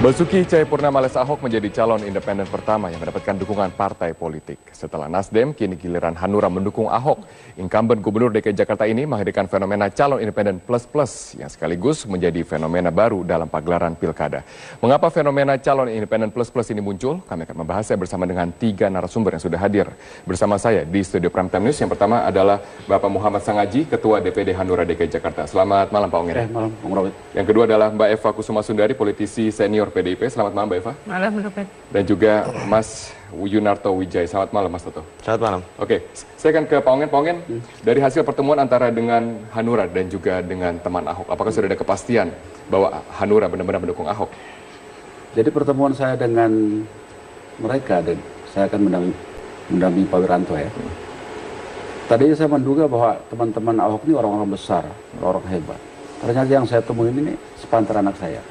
Basuki Cahayapurnama alias Ahok menjadi calon independen pertama yang mendapatkan dukungan partai politik. Setelah Nasdem, kini giliran Hanura mendukung Ahok. Incumbent Gubernur DKI Jakarta ini menghadirkan fenomena calon independen plus-plus yang sekaligus menjadi fenomena baru dalam pagelaran pilkada. Mengapa fenomena calon independen plus-plus ini muncul? Kami akan membahasnya bersama dengan 3 narasumber yang sudah hadir bersama saya di studio Prime Time News. Yang pertama adalah Bapak Muhammad Sangaji, Ketua DPD Hanura DKI Jakarta. Selamat malam Pak Ongen. Malam, Bung Robert. Yang kedua adalah Mbak Eva Kusuma Sundari, politisi senior PDIP. Selamat malam Mbak Eva. Malam, Robert. Dan juga Mas Yunarto Wijaya. Selamat malam Mas Toto. Selamat malam. Oke, saya akan ke Pak Ongen. Pak Ongen, dari hasil pertemuan antara dengan Hanura dan juga dengan teman Ahok, apakah sudah ada kepastian bahwa Hanura benar-benar mendukung Ahok? Jadi pertemuan saya dengan mereka, dan saya akan mendampingi Pak Wiranto ya. Tadinya saya menduga bahwa teman-teman Ahok ini orang-orang besar, orang hebat. Ternyata yang saya temuin ini sepantar anak saya.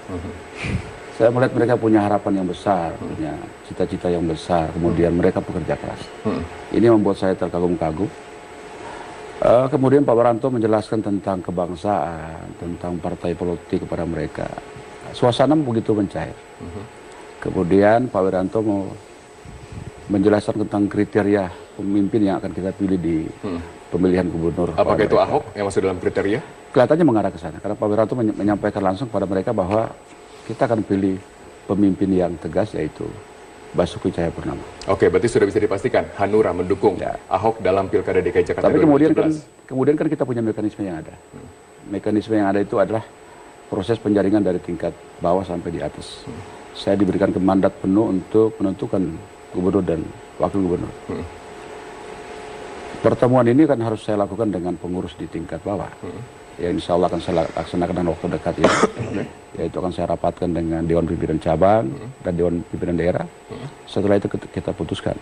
Saya melihat mereka punya harapan yang besar, punya cita-cita yang besar, kemudian mereka bekerja keras. Ini membuat saya terkagum-kagum. Kemudian Pak Wiranto menjelaskan tentang kebangsaan, tentang partai politik kepada mereka. Suasana begitu mencair. Kemudian Pak Wiranto mau menjelaskan tentang kriteria pemimpin yang akan kita pilih di pemilihan gubernur. Apakah itu Ahok yang masuk dalam kriteria? Kelihatannya mengarah ke sana, karena Pak Wiranto menyampaikan langsung kepada mereka bahwa kita akan pilih pemimpin yang tegas, yaitu Basuki Cahayapurnama. Oke, berarti sudah bisa dipastikan Hanura mendukung Ahok dalam Pilkada DKI Jakarta 2017. Tapi kemudian kan kita punya mekanisme yang ada. Mekanisme yang ada itu adalah proses penjaringan dari tingkat bawah sampai di atas. Saya diberikan mandat penuh untuk menentukan gubernur dan wakil gubernur. Pertemuan ini kan harus saya lakukan dengan pengurus di tingkat bawah. Ya insya Allah akan saya laksanakan dalam waktu dekat ini. Yaitu akan saya rapatkan dengan Dewan Pimpinan Cabang dan Dewan Pimpinan Daerah. Setelah itu kita putuskan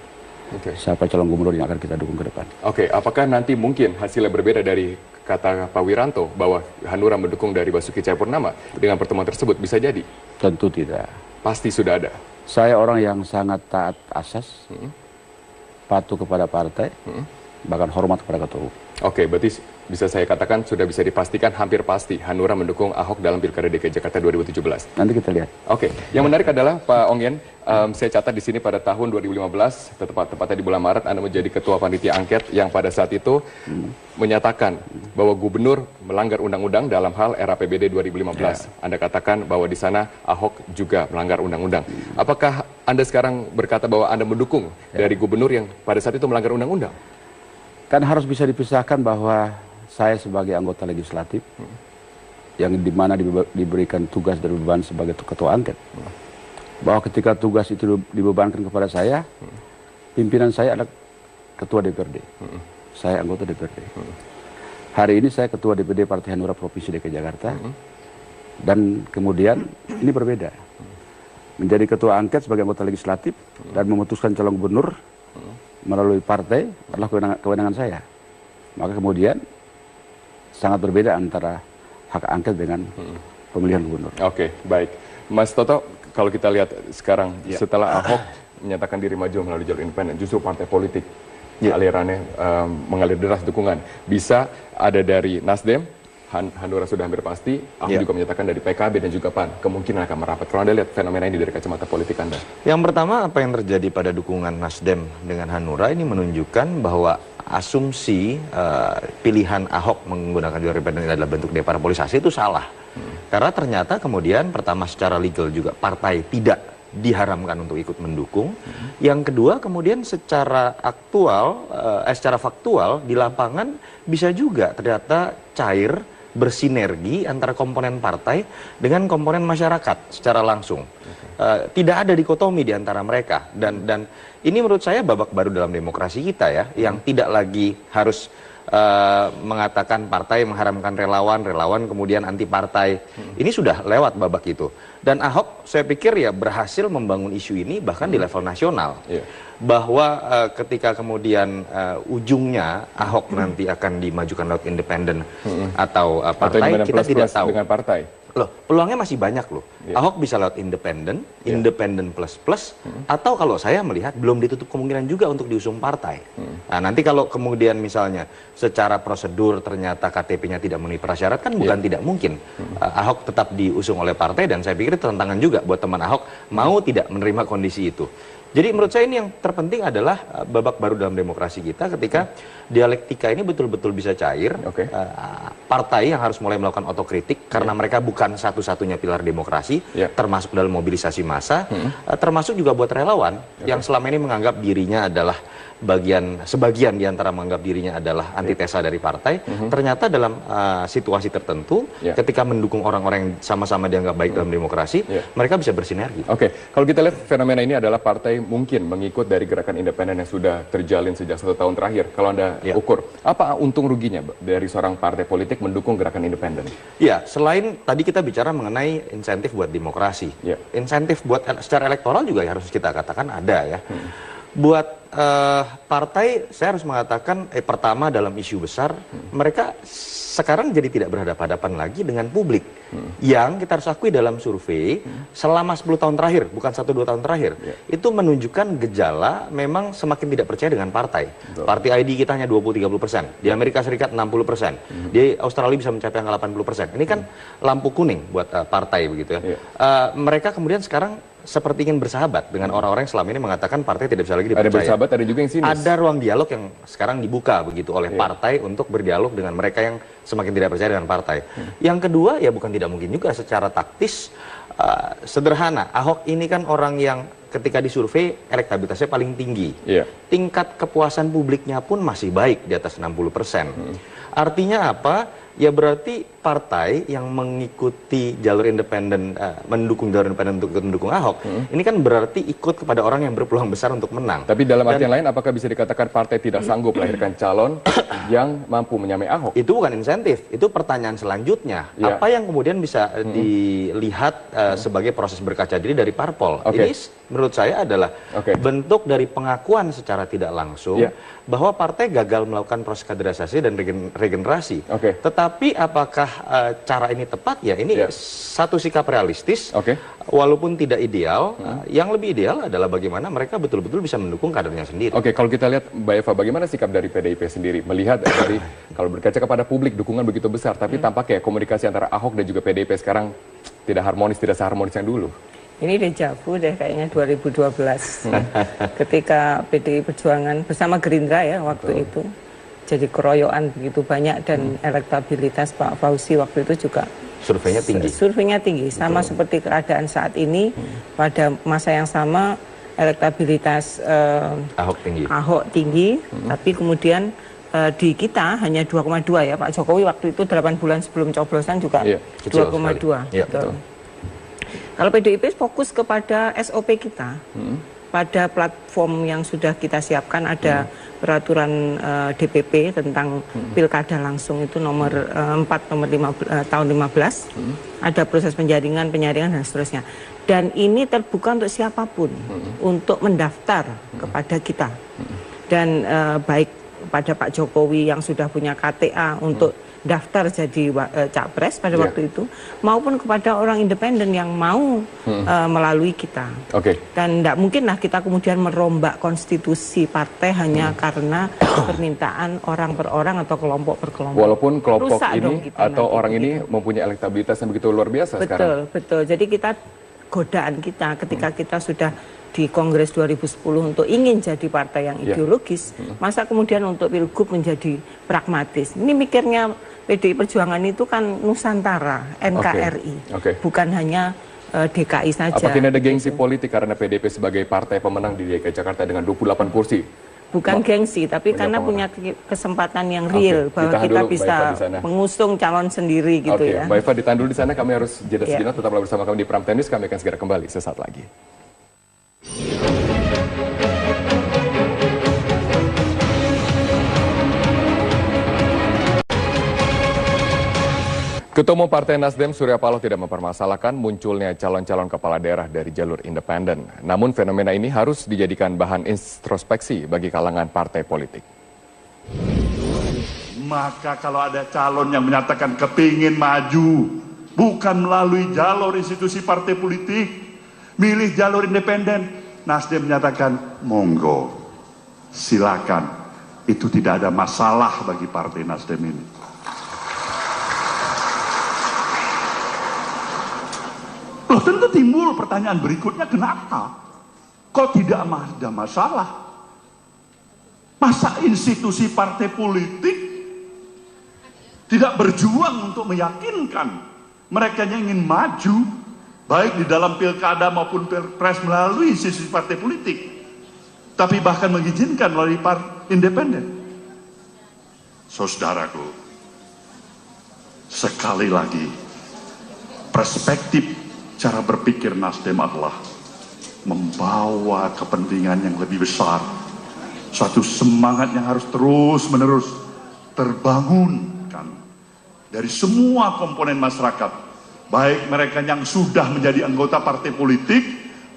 siapa calon gubernur yang akan kita dukung ke depan. Oke, apakah nanti mungkin hasilnya berbeda dari kata Pak Wiranto bahwa Hanura mendukung dari Basuki Cahayapurnama dengan pertemuan tersebut? Bisa jadi? Tentu tidak. Pasti sudah ada. Saya orang yang sangat taat asas, patuh kepada partai, bahkan hormat kepada ketua umum. Oke, berarti bisa saya katakan sudah bisa dipastikan hampir pasti Hanura mendukung Ahok dalam Pilkada DKI Jakarta 2017. Nanti kita lihat. Oke, yang menarik adalah Pak Ongen, saya catat di sini pada tahun 2015, tepatnya di bulan Maret, Anda menjadi Ketua Panitia Angket yang pada saat itu menyatakan bahwa Gubernur melanggar undang-undang dalam hal RAPBD 2015. Anda katakan bahwa di sana Ahok juga melanggar undang-undang. Apakah Anda sekarang berkata bahwa Anda mendukung dari Gubernur yang pada saat itu melanggar undang-undang? Kan harus bisa dipisahkan bahwa saya sebagai anggota legislatif yang dimana diberikan tugas dan beban sebagai ketua angket, bahwa ketika tugas itu dibebankan kepada saya, pimpinan saya adalah ketua DPRD, saya anggota DPRD. Hari ini saya ketua DPD Partai Hanura Provinsi DKI Jakarta, dan kemudian ini berbeda, menjadi ketua angket sebagai anggota legislatif dan memutuskan calon gubernur melalui partai adalah kewenangan saya. Maka kemudian sangat berbeda antara hak angket dengan pemilihan gubernur. Oke, baik. Mas Toto, kalau kita lihat sekarang setelah Ahok menyatakan diri maju melalui jalur independen, justru partai politik alirannya mengalir deras dukungan. Bisa ada dari Nasdem, Hanura sudah hampir pasti, Ahok juga menyatakan dari PKB dan juga PAN kemungkinan akan merapat. Kalau Anda lihat fenomena ini dari kacamata politik Anda? Yang pertama, apa yang terjadi pada dukungan Nasdem dengan Hanura ini menunjukkan bahwa asumsi pilihan Ahok menggunakan jalur independen adalah bentuk deparpolisasi itu salah. Karena ternyata kemudian pertama secara legal juga partai tidak diharamkan untuk ikut mendukung. Yang kedua kemudian secara faktual di lapangan bisa juga ternyata cair bersinergi antara komponen partai dengan komponen masyarakat secara langsung. Tidak ada dikotomi di antara mereka, dan ini menurut saya babak baru dalam demokrasi kita ya, yang tidak lagi harus mengatakan partai mengharamkan relawan kemudian anti partai. Ini sudah lewat babak itu. Dan Ahok saya pikir ya berhasil membangun isu ini bahkan di level nasional. Bahwa ketika kemudian ujungnya Ahok nanti akan dimajukan lewat independen atau partai, kita tidak tahu. Dengan partai. Loh, peluangnya masih banyak loh. Ahok bisa lewat independen plus, atau kalau saya melihat belum ditutup kemungkinan juga untuk diusung partai. Nah, nanti kalau kemudian misalnya secara prosedur ternyata KTP-nya tidak memenuhi prasyarat, kan bukan tidak mungkin. Ahok tetap diusung oleh partai, dan saya pikir itu tantangan juga buat teman Ahok mau tidak menerima kondisi itu. Jadi menurut saya ini yang terpenting adalah babak baru dalam demokrasi kita ketika dialektika ini betul-betul bisa cair. Partai yang harus mulai melakukan otokritik karena mereka bukan satu-satunya pilar demokrasi, termasuk dalam mobilisasi massa, termasuk juga buat relawan yang selama ini menganggap dirinya adalah sebagian di antara menganggap dirinya adalah antitesa dari partai. Ternyata dalam situasi tertentu ketika mendukung orang-orang yang sama-sama dianggap baik dalam demokrasi, mereka bisa bersinergi. Kalau kita lihat fenomena ini adalah partai mungkin mengikut dari gerakan independen yang sudah terjalin sejak 1 tahun terakhir. Kalau Anda ukur, apa untung ruginya dari seorang partai politik mendukung gerakan independen? Ya, selain tadi kita bicara mengenai insentif buat demokrasi, insentif buat secara elektoral juga harus kita katakan ada ya. Buat partai, saya harus mengatakan, pertama dalam isu besar, mereka sekarang jadi tidak berhadapan-hadapan lagi dengan publik. Yang kita harus akui dalam survei, selama 10 tahun terakhir, bukan 1-2 tahun terakhir, itu menunjukkan gejala memang semakin tidak percaya dengan partai. Party ID kita hanya 20-30%, di Amerika Serikat 60%, di Australia bisa mencapai angka 80%. Ini kan lampu kuning buat partai begitu ya. Mereka kemudian sekarang seperti ingin bersahabat dengan orang-orang yang selama ini mengatakan partai tidak bisa lagi dipercaya. Ada bersahabat, ada juga yang sinis. Ada ruang dialog yang sekarang dibuka begitu oleh partai untuk berdialog dengan mereka yang semakin tidak percaya dengan partai. Yang kedua, ya bukan tidak mungkin juga secara taktis, sederhana. Ahok ini kan orang yang ketika disurvei elektabilitasnya paling tinggi. Tingkat kepuasan publiknya pun masih baik di atas 60%. Artinya apa? Ya berarti partai yang mengikuti jalur independen, mendukung jalur independen untuk mendukung Ahok, ini kan berarti ikut kepada orang yang berpeluang besar untuk menang. Tapi dalam artian lain, apakah bisa dikatakan partai tidak sanggup melahirkan calon yang mampu menyamai Ahok? Itu bukan insentif, itu pertanyaan selanjutnya. Apa yang kemudian bisa dilihat sebagai proses berkaca diri dari parpol? Ini menurut saya adalah bentuk dari pengakuan secara tidak langsung bahwa partai gagal melakukan proses kaderisasi dan regenerasi. Tetapi apakah cara ini tepat? Ya ini satu sikap realistis, walaupun tidak ideal. Yang lebih ideal adalah bagaimana mereka betul-betul bisa mendukung kadernya sendiri. Kalau kita lihat Mbak Eva, bagaimana sikap dari PDIP sendiri? Melihat dari, kalau berkaca kepada publik, dukungan begitu besar, tapi tampaknya komunikasi antara Ahok dan juga PDIP sekarang tidak harmonis, tidak seharmonis yang dulu. Ini dejavu deh kayaknya 2012 ketika PDI Perjuangan bersama Gerindra ya waktu itu jadi keroyokan begitu banyak dan elektabilitas Pak Fauzi waktu itu juga surveinya tinggi sama seperti keadaan saat ini. Pada masa yang sama elektabilitas Ahok tinggi tapi kemudian di kita hanya 2,2 ya. Pak Jokowi waktu itu 8 bulan sebelum coblosan juga 2,2 gitu. Kalau PDIP fokus kepada SOP kita, pada platform yang sudah kita siapkan ada peraturan DPP tentang pilkada langsung itu nomor 4 nomor 15, tahun 15, ada proses penyaringan dan seterusnya. Dan ini terbuka untuk siapapun untuk mendaftar kepada kita. Dan baik pada Pak Jokowi yang sudah punya KTA untuk daftar jadi capres pada waktu itu, maupun kepada orang independen yang mau melalui kita. Dan tidak mungkinlah kita kemudian merombak konstitusi partai hanya karena permintaan orang per orang atau kelompok per kelompok. Walaupun kelompok ini atau orang ini mempunyai elektabilitas yang begitu luar biasa sekarang. Betul. Jadi godaan kita ketika kita sudah di Kongres 2010 untuk ingin jadi partai yang ideologis, masa kemudian untuk Pilgub menjadi pragmatis. Ini mikirnya PDI Perjuangan itu kan Nusantara, NKRI, bukan hanya DKI saja. Apakah ini ada gengsi politik karena PDIP sebagai partai pemenang di DKI Jakarta dengan 28 kursi? Bukan gengsi, tapi karena punya kesempatan yang real bahwa kita bisa mengusung calon sendiri gitu ya. Mbak Eva, ditahan dulu di sana, kami harus jeda sejenak, tetaplah bersama kami di Prime Time News, kami akan segera kembali sesaat lagi. Ketua Umum Partai Nasdem Surya Paloh tidak mempermasalahkan munculnya calon-calon kepala daerah dari jalur independen. Namun fenomena ini harus dijadikan bahan introspeksi bagi kalangan partai politik. Maka kalau ada calon yang menyatakan kepingin maju bukan melalui jalur institusi partai politik, milih jalur independen. Nasdem menyatakan, monggo, silakan. Itu tidak ada masalah bagi partai Nasdem ini. Loh, tentu timbul pertanyaan berikutnya, kenapa? Kok tidak ada masalah? Masa institusi partai politik tidak berjuang untuk meyakinkan mereka yang ingin maju, baik di dalam pilkada maupun pilpres melalui institusi partai politik, tapi bahkan mengizinkan melalui partai independen? Saudaraku, sekali lagi, perspektif cara berpikir Nasdem adalah membawa kepentingan yang lebih besar, suatu semangat yang harus terus-menerus terbangunkan dari semua komponen masyarakat, baik mereka yang sudah menjadi anggota partai politik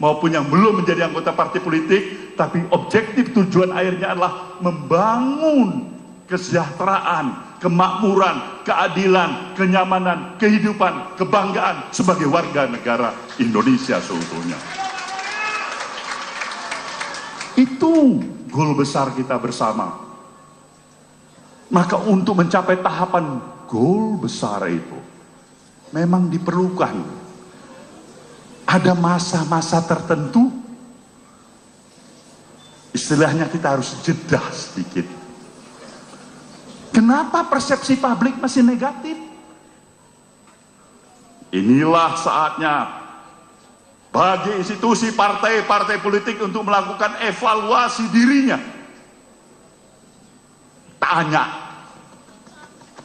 maupun yang belum menjadi anggota partai politik, tapi objektif tujuan akhirnya adalah membangun kesejahteraan, kemakmuran, keadilan, kenyamanan, kehidupan, kebanggaan sebagai warga negara Indonesia seutuhnya. Itu goal besar kita bersama. Maka untuk mencapai tahapan goal besar itu memang diperlukan ada masa-masa tertentu, istilahnya kita harus jeda sedikit. Kenapa persepsi publik masih negatif? Inilah saatnya bagi institusi partai-partai politik untuk melakukan evaluasi dirinya. Tanya,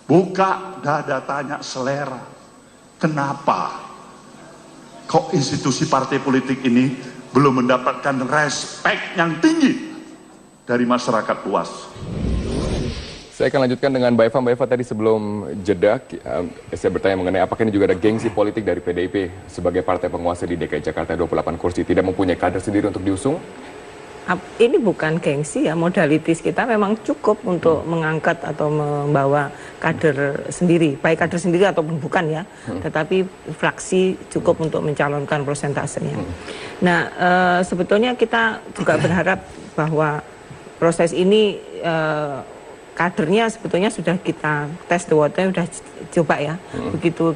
buka dada, tanya selera. Kenapa kok institusi partai politik ini belum mendapatkan respek yang tinggi dari masyarakat luas? Saya akan lanjutkan dengan Mbak Eva. Mbak Eva, tadi sebelum jeda, saya bertanya mengenai apakah ini juga ada gengsi politik dari PDIP sebagai partai penguasa di DKI Jakarta 28 kursi, tidak mempunyai kader sendiri untuk diusung? Ini bukan gengsi ya, modalitis kita memang cukup untuk mengangkat atau membawa kader sendiri, baik kader sendiri ataupun bukan ya, tetapi fraksi cukup untuk mencalonkan prosentasenya. Nah, sebetulnya kita juga berharap bahwa proses ini kadernya sebetulnya sudah kita tes the water, sudah coba ya. Begitu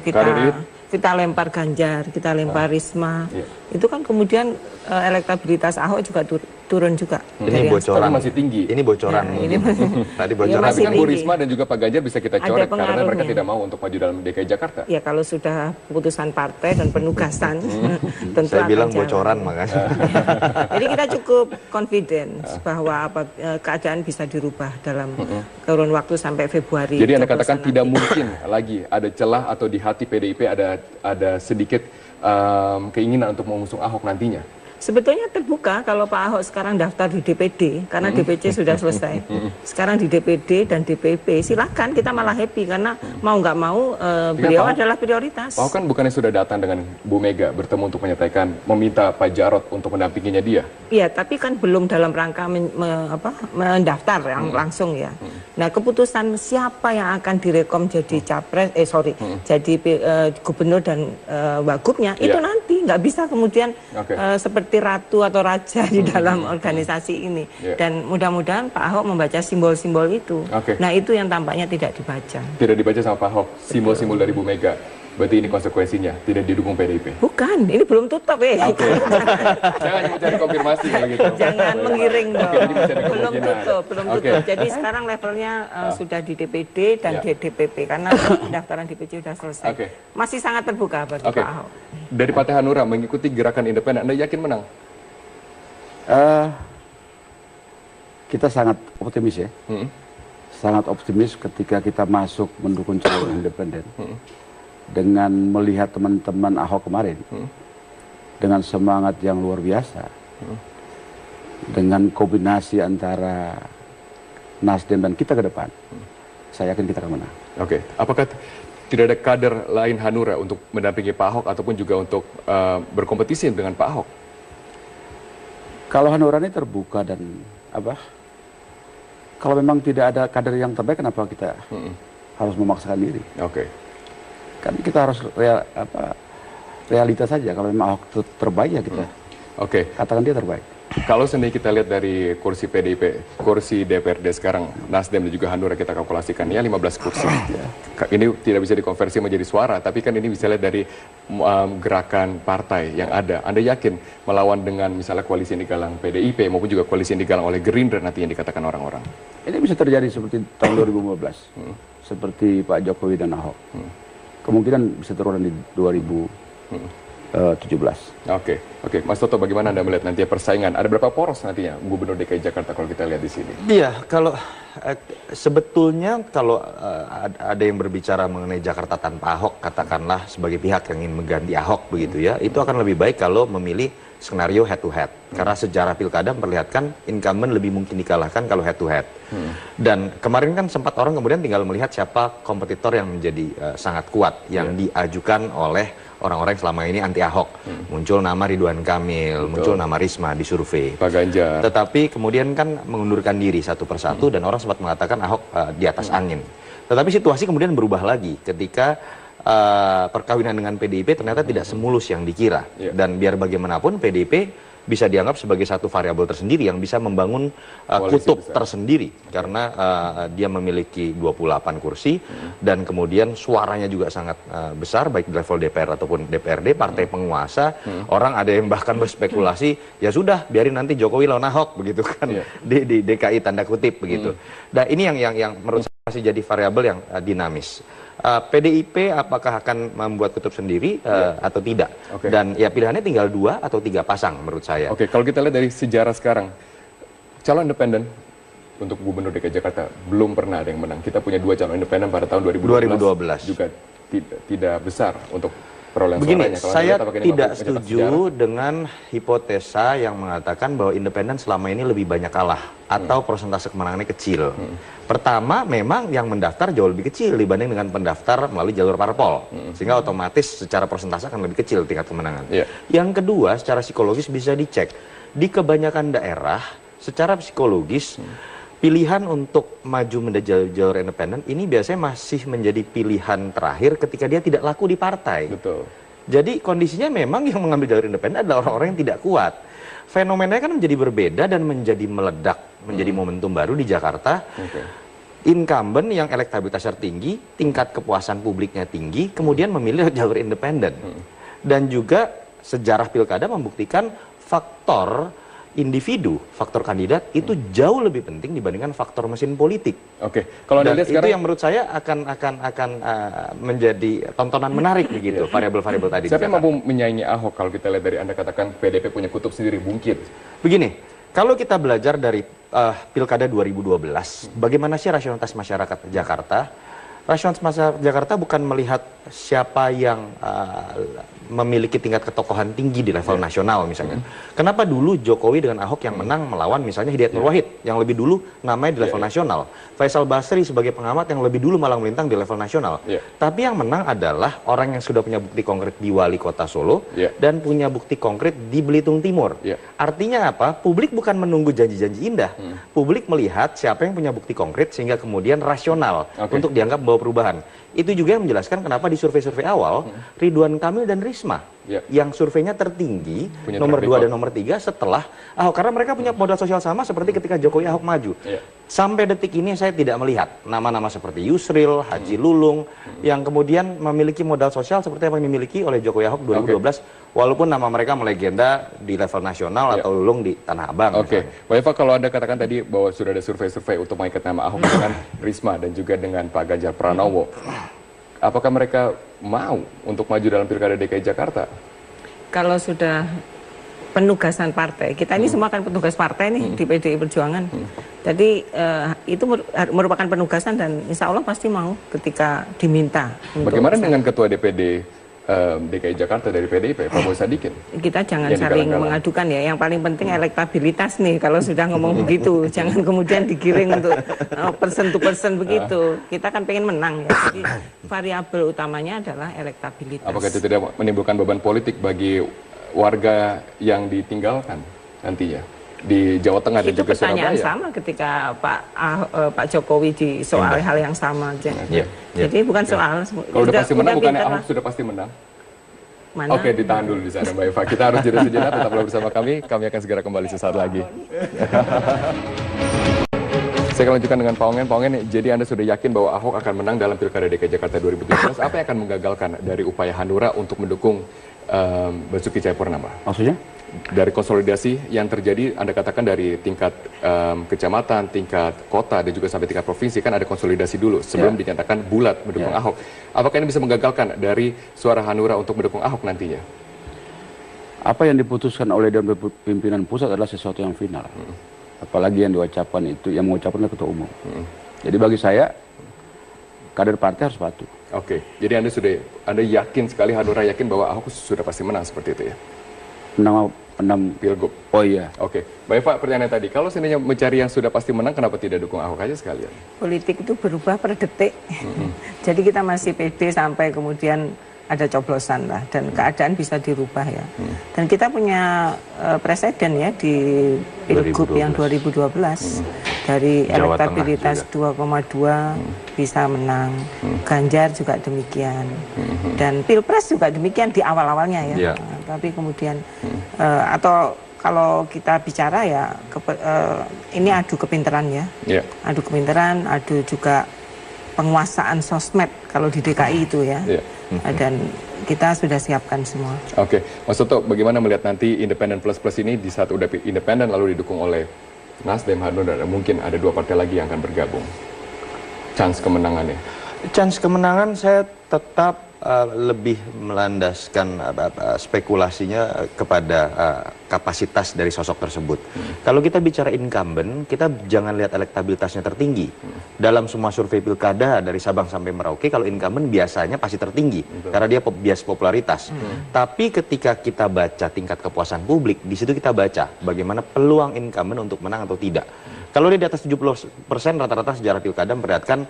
kita lempar Ganjar, kita lempar Risma, itu kan kemudian elektabilitas Ahok juga turun juga. Ini bocoran masih tinggi. Ini bocoran. Ya, ini masih, tadi bocoran. Tapi kan Bu Risma dan juga Pak Ganjar bisa kita coret karena mereka tidak mau untuk maju dalam DKI Jakarta. Ya, kalau sudah keputusan partai dan penugasan, tentu saya bilang jalan. bocoran makanya. Jadi kita cukup confidence bahwa keadaan bisa dirubah dalam kurun waktu sampai Februari. Jadi Anda katakan tidak mungkin lagi ada celah atau di hati PDIP ada sedikit keinginan untuk mengusung Ahok nantinya? Sebetulnya terbuka kalau Pak Ahok sekarang daftar di DPD, karena DPC sudah selesai. Sekarang di DPD dan DPP, silakan, kita malah happy karena mau nggak mau beliau adalah prioritas. Pak Ahok kan bukannya sudah datang dengan Bu Mega bertemu untuk meminta Pak Jarod untuk mendampinginya dia? Iya, tapi kan belum dalam rangka mendaftar yang langsung ya. Nah, keputusan siapa yang akan direkom jadi capres, jadi gubernur dan wagubnya itu nanti nggak bisa kemudian seperti ratu atau raja di dalam organisasi ini. Dan mudah-mudahan Pak Ahok membaca simbol-simbol itu. Nah, itu yang tampaknya tidak dibaca. Tidak dibaca sama Pak Ahok, simbol-simbol dari Bu Mega. Berarti ini konsekuensinya, tidak didukung PDIP? Bukan, ini belum tutup ya. Jangan mencari konfirmasi kalau gitu. Jangan mengiring dong. Belum tutup. Jadi Okay. sekarang levelnya sudah di DPD dan di DPP karena pendaftaran DPC sudah selesai. Masih sangat terbuka bagi Pak Ahok. Dari Partai Hanura mengikuti gerakan independen, Anda yakin menang? Kita sangat optimis ya. Sangat optimis ketika kita masuk mendukung calon independen. Dengan melihat teman-teman Ahok kemarin, dengan semangat yang luar biasa, dengan kombinasi antara Nasdem dan kita ke depan, saya yakin kita akan menang. Apakah tidak ada kader lain Hanura untuk mendampingi Pak Ahok ataupun juga untuk berkompetisi dengan Pak Ahok? Kalau Hanura ini terbuka dan kalau memang tidak ada kader yang terbaik, kenapa kita harus memaksakan diri? kan kita harus realitas saja. Kalau memang Ahok itu terbaik ya kita katakan dia terbaik. Kalau sendiri kita lihat dari kursi PDIP, kursi DPRD sekarang, Nasdem dan juga Hanura kita kalkulasikan ya 15 kursi. Ini tidak bisa dikonversi menjadi suara, tapi kan ini bisa lihat dari gerakan partai yang ada. Anda yakin melawan dengan misalnya koalisi yang digalang PDIP maupun juga koalisi yang digalang oleh Gerindra nanti yang dikatakan orang-orang? Ini bisa terjadi seperti tahun 2015, seperti Pak Jokowi dan Ahok. Kemungkinan bisa turun di 2017. Oke. Mas Toto, bagaimana Anda melihat nanti persaingan? Ada berapa poros nantinya Gubernur DKI Jakarta kalau kita lihat di sini? Iya, kalau sebetulnya kalau ada yang berbicara mengenai Jakarta tanpa Ahok, katakanlah sebagai pihak yang ingin mengganti Ahok begitu ya, itu akan lebih baik kalau memilih skenario head to head. Karena sejarah pilkada memperlihatkan incumbent lebih mungkin dikalahkan kalau head to head. Dan kemarin kan sempat orang kemudian tinggal melihat siapa kompetitor yang menjadi sangat kuat yang diajukan oleh orang-orang yang selama ini anti Ahok. Muncul nama Ridwan Kamil, muncul nama Risma di survei. Pak Ganjar. Tetapi kemudian kan mengundurkan diri satu persatu dan orang sempat mengatakan Ahok di atas angin. Tetapi situasi kemudian berubah lagi ketika perkawinan dengan PDIP ternyata tidak semulus yang dikira. Dan biar bagaimanapun PDIP bisa dianggap sebagai satu variabel tersendiri yang bisa membangun kutub tersendiri karena dia memiliki 28 kursi dan kemudian suaranya juga sangat besar baik di level DPR ataupun DPRD, partai penguasa. Orang ada yang bahkan berspekulasi ya sudah biarin nanti Jokowi lawan Ahok begitu kan di DKI tanda kutip begitu. Nah ini yang menurut saya masih jadi variabel yang dinamis. PDIP apakah akan membuat kutub sendiri atau tidak? Dan ya pilihannya tinggal 2 atau 3 pasang menurut saya. Kalau kita lihat dari sejarah sekarang, calon independen untuk Gubernur DKI Jakarta belum pernah ada yang menang. Kita punya 2 calon independen pada tahun 2012 juga tidak besar untuk perolehan begini, suaranya. Saya tidak setuju dengan hipotesa yang mengatakan bahwa independen selama ini lebih banyak kalah atau persentase kemenangannya kecil. Pertama, memang yang mendaftar jauh lebih kecil dibanding dengan pendaftar melalui jalur parpol, sehingga otomatis secara persentase akan lebih kecil tingkat kemenangan. Yang kedua, secara psikologis bisa dicek di kebanyakan daerah, secara psikologis pilihan untuk maju menjadi jalur independen ini biasanya masih menjadi pilihan terakhir ketika dia tidak laku di partai. Betul. Jadi kondisinya memang yang mengambil jalur independen adalah orang-orang yang tidak kuat. Fenomenanya kan menjadi berbeda dan menjadi meledak, menjadi momentum baru di Jakarta. Incumbent yang elektabilitasnya tinggi, tingkat kepuasan publiknya tinggi, kemudian memilih jalur independen. Dan juga sejarah pilkada membuktikan faktor individu, faktor kandidat itu jauh lebih penting dibandingkan faktor mesin politik. Kalau Anda lihat itu sekarang yang menurut saya akan menjadi tontonan menarik begitu, variabel-variabel tadi. Siapa yang mampu menyaingi Ahok kalau kita lihat dari Anda katakan PDIP punya kutub sendiri mungkin? Begini, kalau kita belajar dari pilkada 2012, bagaimana sih rasionalitas masyarakat Jakarta? Rasionalitas masyarakat Jakarta bukan melihat siapa yang memiliki tingkat ketokohan tinggi di level nasional misalnya. Kenapa dulu Jokowi dengan Ahok yang menang melawan misalnya Hidayat Nur Wahid yang lebih dulu namanya di level nasional. Faisal Basri sebagai pengamat yang lebih dulu malang melintang di level nasional. Tapi yang menang adalah orang yang sudah punya bukti konkret di Wali Kota Solo dan punya bukti konkret di Belitung Timur. Artinya apa? Publik bukan menunggu janji-janji indah. Publik melihat siapa yang punya bukti konkret sehingga kemudian rasional untuk dianggap membawa perubahan. Itu juga yang menjelaskan kenapa di survei-survei awal Ridwan Kamil dan Risma yang surveinya tertinggi punya nomor 2 dan nomor 3 setelah Ahok karena mereka punya modal sosial sama seperti ketika Jokowi Ahok maju. Sampai detik ini saya tidak melihat nama-nama seperti Yusril, Haji Lulung yang kemudian memiliki modal sosial seperti apa yang dimiliki oleh Jokowi Ahok 2012 walaupun nama mereka melegenda di level nasional atau Lulung di Tanah Abang. Mbak Eva, kalau Anda katakan tadi bahwa sudah ada survei-survei untuk mengangkat nama Ahok dengan Risma dan juga dengan Pak Ganjar Pranowo, apakah mereka mau untuk maju dalam pilkada DKI Jakarta? Kalau sudah penugasan partai, kita ini semua kan petugas partai nih di PDI Perjuangan. Jadi itu merupakan penugasan dan insya Allah pasti mau ketika diminta. Bagaimana dengan Ketua DPD DKI Jakarta dari PDIP, Prabowo Sadikin? Kita jangan saling mengadukan ya. Yang paling penting elektabilitas nih. Kalau sudah ngomong begitu, jangan kemudian digiring untuk person to person begitu. Kita kan pengen menang ya. Jadi variabel utamanya adalah elektabilitas. Apakah itu tidak menimbulkan beban politik bagi warga yang ditinggalkan nantinya? di Jawa Tengah dan Itu juga pertanyaan Surabaya. sama ketika Pak Jokowi di soal hal yang sama aja. Iya, iya. Jadi bukan soal. Kalau udah pasti menang, bukannya pinter Ahok lah. sudah pasti menang? Mana? Oke, ditahan dulu di sana Mbak Eva. Kita harus jeda sejenak, tetaplah bersama kami. Kami akan segera kembali sesaat lagi. Saya akan lanjutkan dengan Pak Ongen. Pak Ongen, jadi Anda sudah yakin bahwa Ahok akan menang dalam Pilkada DKI Jakarta 2017. Apa yang akan menggagalkan dari upaya Hanura untuk mendukung Basuki Cahayapurnama? Maksudnya? Dari konsolidasi yang terjadi, Anda katakan dari tingkat kecamatan, tingkat kota, dan juga sampai tingkat provinsi, kan ada konsolidasi dulu sebelum dinyatakan bulat mendukung Ahok. Apakah ini bisa menggagalkan dari suara Hanura untuk mendukung Ahok nantinya? Apa yang diputuskan oleh Dewan Pimpinan Pusat adalah sesuatu yang final. Apalagi yang diucapkan itu, yang mengucapkan adalah Ketua Umum. Jadi bagi saya, kader partai harus patuh. Oke, jadi Anda yakin sekali, Hanura yakin bahwa Ahok sudah pasti menang seperti itu ya? Menang Pilgub. Oh iya. Oke, Mbak Eva, pertanyaan tadi, kalau seandainya mencari yang sudah pasti menang, kenapa tidak dukung Ahok aja sekalian? Politik itu berubah per detik. Jadi kita masih pede sampai kemudian ada coblosan lah, dan keadaan bisa dirubah ya. Dan kita punya presiden ya di Pilgub yang 2012 dari Jawa elektabilitas 2,2 bisa menang. Ganjar juga demikian, dan Pilpres juga demikian di awal-awalnya ya. Iya. Tapi kemudian atau kalau kita bicara ya ini adu kepintaran ya. Iya. Adu kepintaran, adu juga penguasaan sosmed kalau di DKI itu ya. Iya. Dan kita sudah siapkan semua. Oke, Mas Toto, bagaimana melihat nanti Independen Plus Plus ini di saat udah independen lalu didukung oleh Nasdem, Hanura, dan mungkin ada 2 partai lagi yang akan bergabung? Chance kemenangannya? Chance kemenangan saya tetap lebih melandaskan spekulasinya kepada kapasitas dari sosok tersebut. Kalau kita bicara incumbent, kita jangan lihat elektabilitasnya tertinggi. Dalam semua survei pilkada dari Sabang sampai Merauke, kalau incumbent biasanya pasti tertinggi karena dia bias popularitas. Tapi ketika kita baca tingkat kepuasan publik, di situ kita baca bagaimana peluang incumbent untuk menang atau tidak. Kalau dia di atas 70%, rata-rata sejarah pilkada memperlihatkan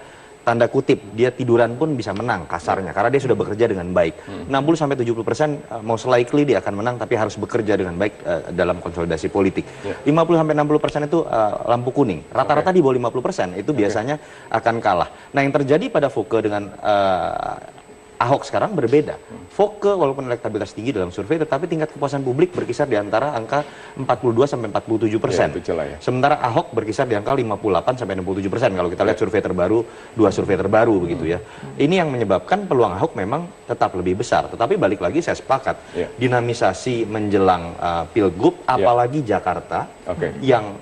tanda kutip, dia tiduran pun bisa menang kasarnya karena dia sudah bekerja dengan baik. 60-70% most likely dia akan menang, tapi harus bekerja dengan baik dalam konsolidasi politik. 50-60% itu lampu kuning. Rata-rata di bawah 50% itu biasanya akan kalah. Nah, yang terjadi pada Foke dengan Ahok sekarang berbeda. Foke walaupun elektabilitas tinggi dalam survei, tetapi tingkat kepuasan publik berkisar di antara angka 42-47%. Ya, itu celah ya. Sementara Ahok berkisar di angka 58-67% kalau kita lihat survei terbaru, 2 survei terbaru begitu ya. Ini yang menyebabkan peluang Ahok memang tetap lebih besar. Tetapi balik lagi saya sepakat, dinamisasi menjelang Pilgub, apalagi Jakarta yang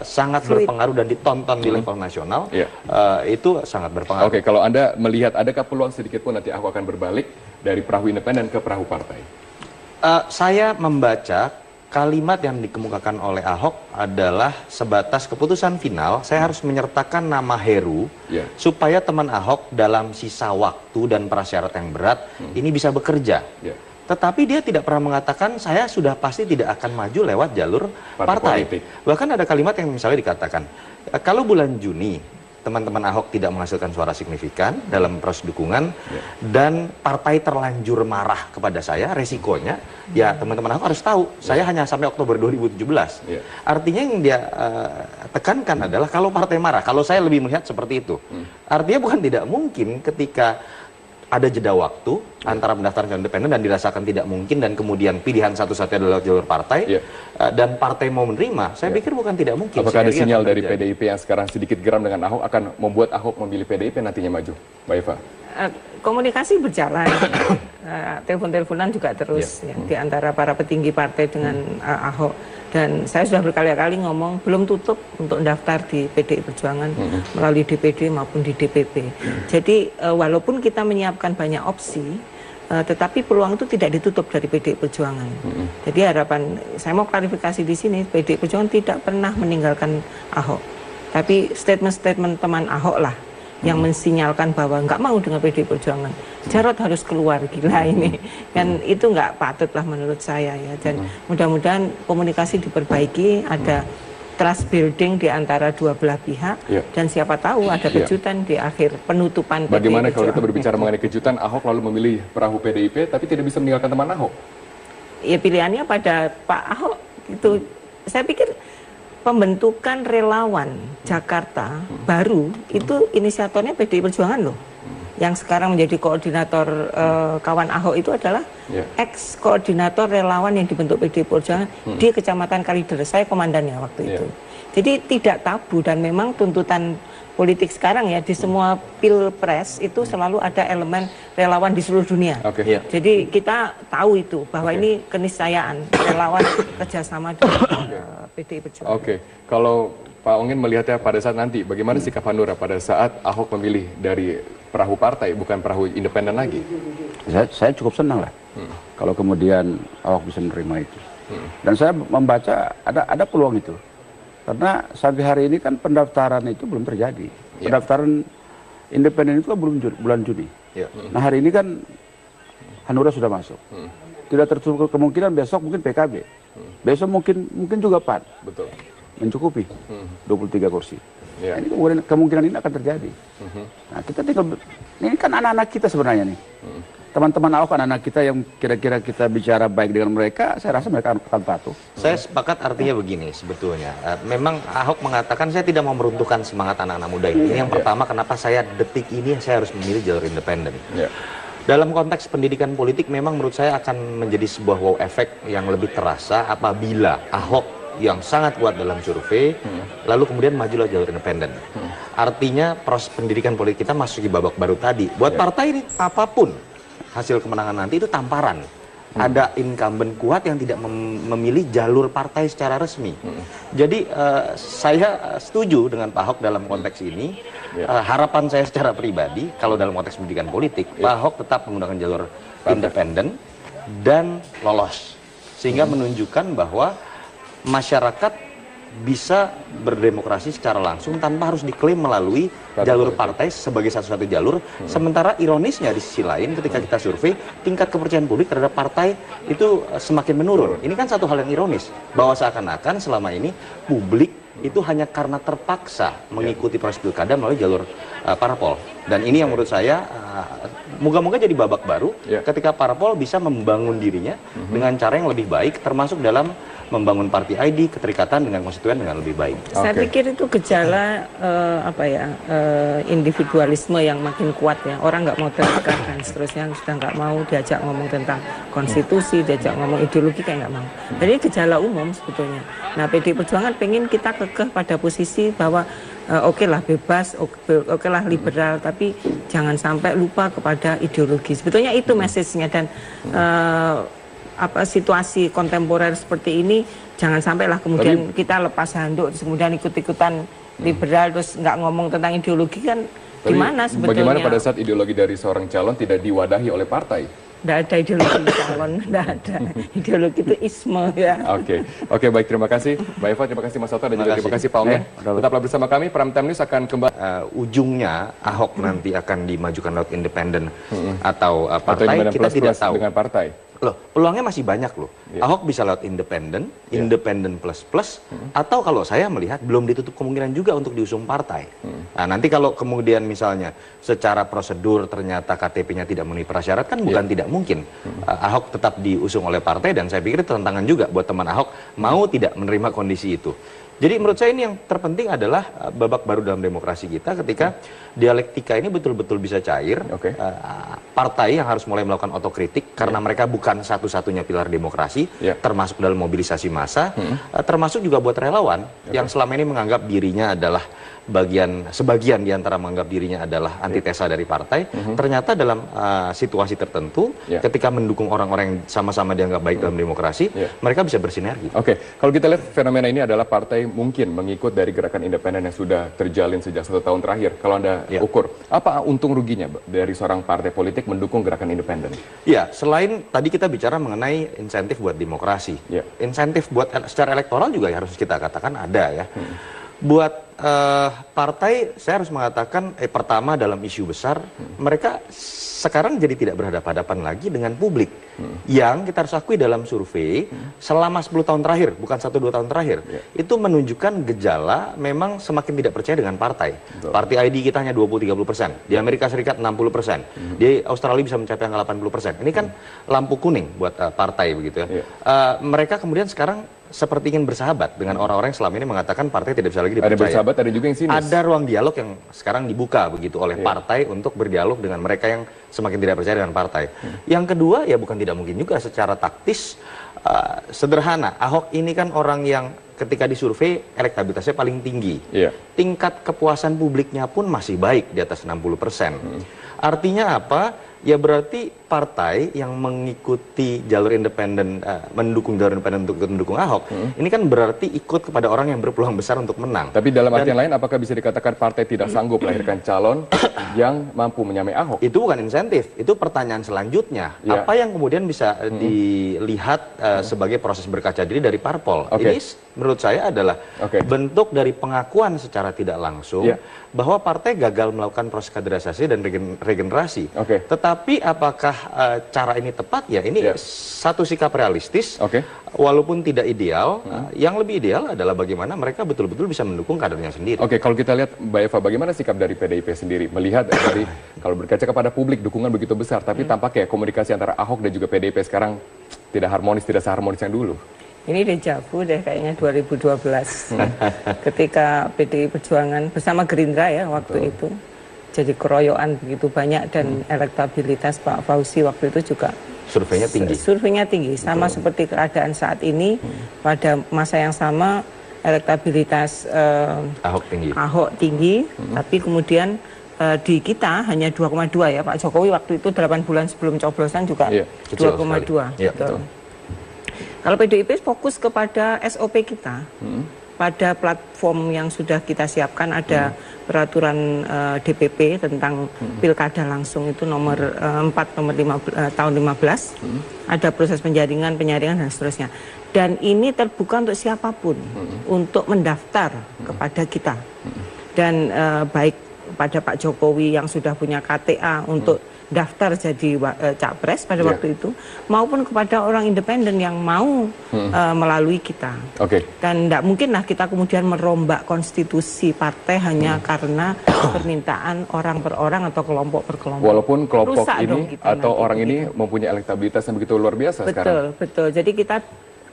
sangat berpengaruh dan ditonton di level nasional, itu sangat berpengaruh. Oke, kalau Anda melihat adakah peluang sedikit pun nanti Ahok akan berbalik dari perahu independen ke perahu partai? Saya membaca kalimat yang dikemukakan oleh Ahok adalah sebatas keputusan final, saya harus menyertakan nama Heru supaya teman Ahok dalam sisa waktu dan prasyarat yang berat ini bisa bekerja. Tetapi dia tidak pernah mengatakan saya sudah pasti tidak akan maju lewat jalur partai. Bahkan ada kalimat yang misalnya dikatakan, kalau bulan Juni teman-teman Ahok tidak menghasilkan suara signifikan dalam proses dukungan dan partai terlanjur marah kepada saya, resikonya ya teman-teman Ahok harus tahu saya hanya sampai Oktober 2017. Artinya yang dia tekankan adalah kalau partai marah, kalau saya lebih melihat seperti itu. Artinya bukan tidak mungkin ketika ada jeda waktu antara pendaftaran calon independen dan dirasakan tidak mungkin dan kemudian pilihan satu-satunya adalah jalur partai dan partai mau menerima, saya pikir bukan tidak mungkin. Apakah ada sinyal dari PDIP yang sekarang sedikit geram dengan Ahok akan membuat Ahok memilih PDIP nantinya maju, Mbak Eva? Komunikasi berjalan, telepon-teleponan juga terus ya, di antara para petinggi partai dengan Ahok. Dan saya sudah berkali-kali ngomong belum tutup untuk daftar di PDI Perjuangan melalui DPD maupun di DPP. Jadi walaupun kita menyiapkan banyak opsi, tetapi peluang itu tidak ditutup dari PDI Perjuangan. Jadi harapan saya mau klarifikasi di sini, PDI Perjuangan tidak pernah meninggalkan Ahok. Tapi statement-statement teman Ahok lah yang mensinyalkan bahwa nggak mau dengan PDI Perjuangan. Jarod harus keluar, gila ini. Kan itu nggak patut lah menurut saya ya. Dan mudah-mudahan komunikasi diperbaiki, ada trust building di antara dua belah pihak, dan siapa tahu ada kejutan di akhir penutupan PDI Bagaimana kalau kita Perjuangan. berbicara mengenai kejutan, Ahok lalu memilih perahu PDIP tapi tidak bisa meninggalkan teman Ahok? Ya pilihannya pada Pak Ahok itu. Saya pikir pembentukan relawan Jakarta baru itu inisiatornya PDI Perjuangan loh. Yang sekarang menjadi koordinator kawan Ahok itu adalah ex koordinator relawan yang dibentuk PDI Perjuangan di Kecamatan Kalideres. Saya komandannya waktu itu. Jadi tidak tabu dan memang tuntutan politik sekarang ya di semua pilpres itu selalu ada elemen relawan di seluruh dunia. Jadi kita tahu itu bahwa ini keniscayaan relawan kerjasama dengan PDI Perjuangan. Kalau Pak Ongen melihatnya pada saat nanti, bagaimana sikap Hanura pada saat Ahok memilih dari perahu partai, bukan perahu independen lagi? Saya cukup senang lah kalau kemudian Ahok bisa menerima itu. Dan saya membaca ada peluang itu. Karena sampai hari ini kan pendaftaran itu belum terjadi. Pendaftaran independen itu kan belum bulan Juni. Nah hari ini kan Hanura sudah masuk. Tidak tertutup kemungkinan besok mungkin PKB. Besok mungkin juga PAN. Betul. Mencukupi 23 kursi. Ini kemungkinan ini akan terjadi. Nah kita tinggal, ini kan anak-anak kita sebenarnya nih. Teman-teman Ahok, anak-anak kita yang kira-kira kita bicara baik dengan mereka, saya rasa mereka akan patuh. Saya sepakat, artinya begini sebetulnya. Memang Ahok mengatakan saya tidak mau meruntuhkan semangat anak-anak muda ini. Yang pertama, kenapa saya detik ini saya harus memilih jalur independen. Dalam konteks pendidikan politik memang menurut saya akan menjadi sebuah wow efek yang lebih terasa apabila Ahok yang sangat kuat dalam survei, lalu kemudian majulah jalur independen. Artinya proses pendidikan politik kita masuk di babak baru tadi. Buat partai ini apapun hasil kemenangan nanti itu tamparan. Ada incumbent kuat yang tidak memilih jalur partai secara resmi. Jadi saya setuju dengan Pak Ahok dalam konteks ini. Harapan saya secara pribadi, kalau dalam konteks pendidikan politik, Pak Ahok tetap menggunakan jalur independen dan lolos. Sehingga menunjukkan bahwa masyarakat bisa berdemokrasi secara langsung tanpa harus diklaim melalui jalur partai sebagai satu-satu jalur. Sementara ironisnya di sisi lain ketika kita survei, tingkat kepercayaan publik terhadap partai itu semakin menurun. Ini kan satu hal yang ironis, bahwa seakan-akan selama ini publik itu hanya karena terpaksa mengikuti proses pilkada melalui jalur parpol. Dan ini yang menurut saya moga-moga jadi babak baru ketika parpol bisa membangun dirinya dengan cara yang lebih baik, termasuk dalam membangun party ID, keterikatan dengan konstituen dengan lebih baik. Saya pikir itu gejala individualisme yang makin kuat ya. Orang nggak mau terikat dan seterusnya, sudah nggak mau diajak ngomong tentang konstitusi, diajak ngomong ideologi kayak nggak mau. Jadi gejala umum sebetulnya. Nah PDI Perjuangan pengen kita kekeh pada posisi bahwa oke lah bebas, oke lah liberal, tapi jangan sampai lupa kepada ideologi. Sebetulnya itu message-nya dan situasi kontemporer seperti ini jangan sampailah kemudian kita lepas handuk terus kemudian ikut-ikutan liberal terus nggak ngomong tentang ideologi kan gimana sebetulnya. Bagaimana pada saat ideologi dari seorang calon tidak diwadahi oleh partai? Tidak ada ideologi calon, tidak ada. Ideologi itu isme ya. Oke, baik, terima kasih Mbak Eva, terima kasih Mas Soto, dan juga terima kasih Pak Ongen. Tetaplah bersama kami, Prime Time News akan kembali. Ujungnya Ahok nanti akan dimajukan lewat independen atau partai, kita tidak tahu. Dengan partai. Loh, peluangnya masih banyak loh. Ahok bisa lewat independen, independen plus, atau kalau saya melihat belum ditutup kemungkinan juga untuk diusung partai. Nah, nanti kalau kemudian misalnya secara prosedur ternyata KTP-nya tidak memenuhi prasyarat kan bukan tidak mungkin. Ahok tetap diusung oleh partai dan saya pikir itu tantangan juga buat teman Ahok mau tidak menerima kondisi itu. Jadi menurut saya ini yang terpenting adalah babak baru dalam demokrasi kita ketika dialektika ini betul-betul bisa cair. Partai yang harus mulai melakukan otokritik karena mereka bukan satu-satunya pilar demokrasi, termasuk dalam mobilisasi massa, termasuk juga buat relawan yang selama ini menganggap dirinya adalah sebagian diantara menganggap dirinya adalah antitesa dari partai. Ternyata dalam situasi tertentu ketika mendukung orang-orang yang sama-sama dianggap baik dalam demokrasi, mereka bisa bersinergi. Kalau kita lihat fenomena ini adalah partai mungkin mengikut dari gerakan independen yang sudah terjalin sejak 1 tahun terakhir. Kalau Anda ukur, apa untung ruginya dari seorang partai politik mendukung gerakan independen? Ya, selain tadi kita bicara mengenai insentif buat demokrasi, insentif buat secara elektoral juga harus kita katakan ada ya. Buat partai, saya harus mengatakan, pertama dalam isu besar, mereka sekarang jadi tidak berhadapan-hadapan lagi dengan publik. Yang kita harus akui dalam survei, selama 10 tahun terakhir, bukan 1-2 tahun terakhir, itu menunjukkan gejala memang semakin tidak percaya dengan partai. Party ID kita hanya 20-30%, di Amerika Serikat 60%, di Australia bisa mencapai angka 80%. Ini kan lampu kuning buat partai begitu ya. Mereka kemudian sekarang seperti ingin bersahabat dengan orang-orang yang selama ini mengatakan partai tidak bisa lagi dipercaya. Ada bersahabat, ada juga yang sinis. Ada ruang dialog yang sekarang dibuka begitu oleh partai untuk berdialog dengan mereka yang semakin tidak percaya dengan partai. Yang kedua, ya bukan tidak mungkin juga secara taktis, sederhana. Ahok ini kan orang yang ketika disurvei elektabilitasnya paling tinggi. Tingkat kepuasan publiknya pun masih baik di atas 60%. Artinya apa? Ya berarti partai yang mengikuti jalur independen, mendukung jalur independen untuk mendukung Ahok, ini kan berarti ikut kepada orang yang berpeluang besar untuk menang. Tapi dalam artian lain, apakah bisa dikatakan partai tidak sanggup melahirkan calon yang mampu menyamai Ahok? Itu bukan insentif, itu pertanyaan selanjutnya. Apa yang kemudian bisa dilihat sebagai proses berkaca diri dari parpol? Ini menurut saya adalah bentuk dari pengakuan secara tidak langsung bahwa partai gagal melakukan proses kaderisasi dan regenerasi. Tetapi apakah cara ini tepat? Ya ini satu sikap realistis, walaupun tidak ideal. Yang lebih ideal adalah bagaimana mereka betul-betul bisa mendukung kadernya sendiri. Kalau kita lihat Mbak Eva, bagaimana sikap dari PDIP sendiri? Melihat dari, kalau berkaca kepada publik, dukungan begitu besar, tapi tampaknya komunikasi antara Ahok dan juga PDIP sekarang tidak harmonis, tidak seharmonis yang dulu. Ini deja vu deh kayaknya 2012 ketika PDI Perjuangan bersama Gerindra ya waktu itu jadi keroyokan begitu banyak dan elektabilitas Pak Fauzi waktu itu juga surveinya tinggi. Surveinya tinggi sama seperti keadaan saat ini. Pada masa yang sama elektabilitas Ahok tinggi tapi kemudian di kita hanya 2,2 ya. Pak Jokowi waktu itu 8 bulan sebelum coblosan juga 2,2. Kalau PDIP fokus kepada SOP kita, pada platform yang sudah kita siapkan ada peraturan DPP tentang pilkada langsung itu nomor 4 tahun 15, ada proses penjaringan dan seterusnya. Dan ini terbuka untuk siapapun untuk mendaftar kepada kita. Dan baik pada Pak Jokowi yang sudah punya KTA untuk daftar jadi capres pada waktu itu, maupun kepada orang independen yang mau melalui kita. Dan tidak mungkinlah kita kemudian merombak konstitusi partai hanya karena permintaan orang per orang atau kelompok per kelompok. Walaupun kelompok ini atau orang ini mempunyai elektabilitas yang begitu luar biasa sekarang. Betul. Jadi kita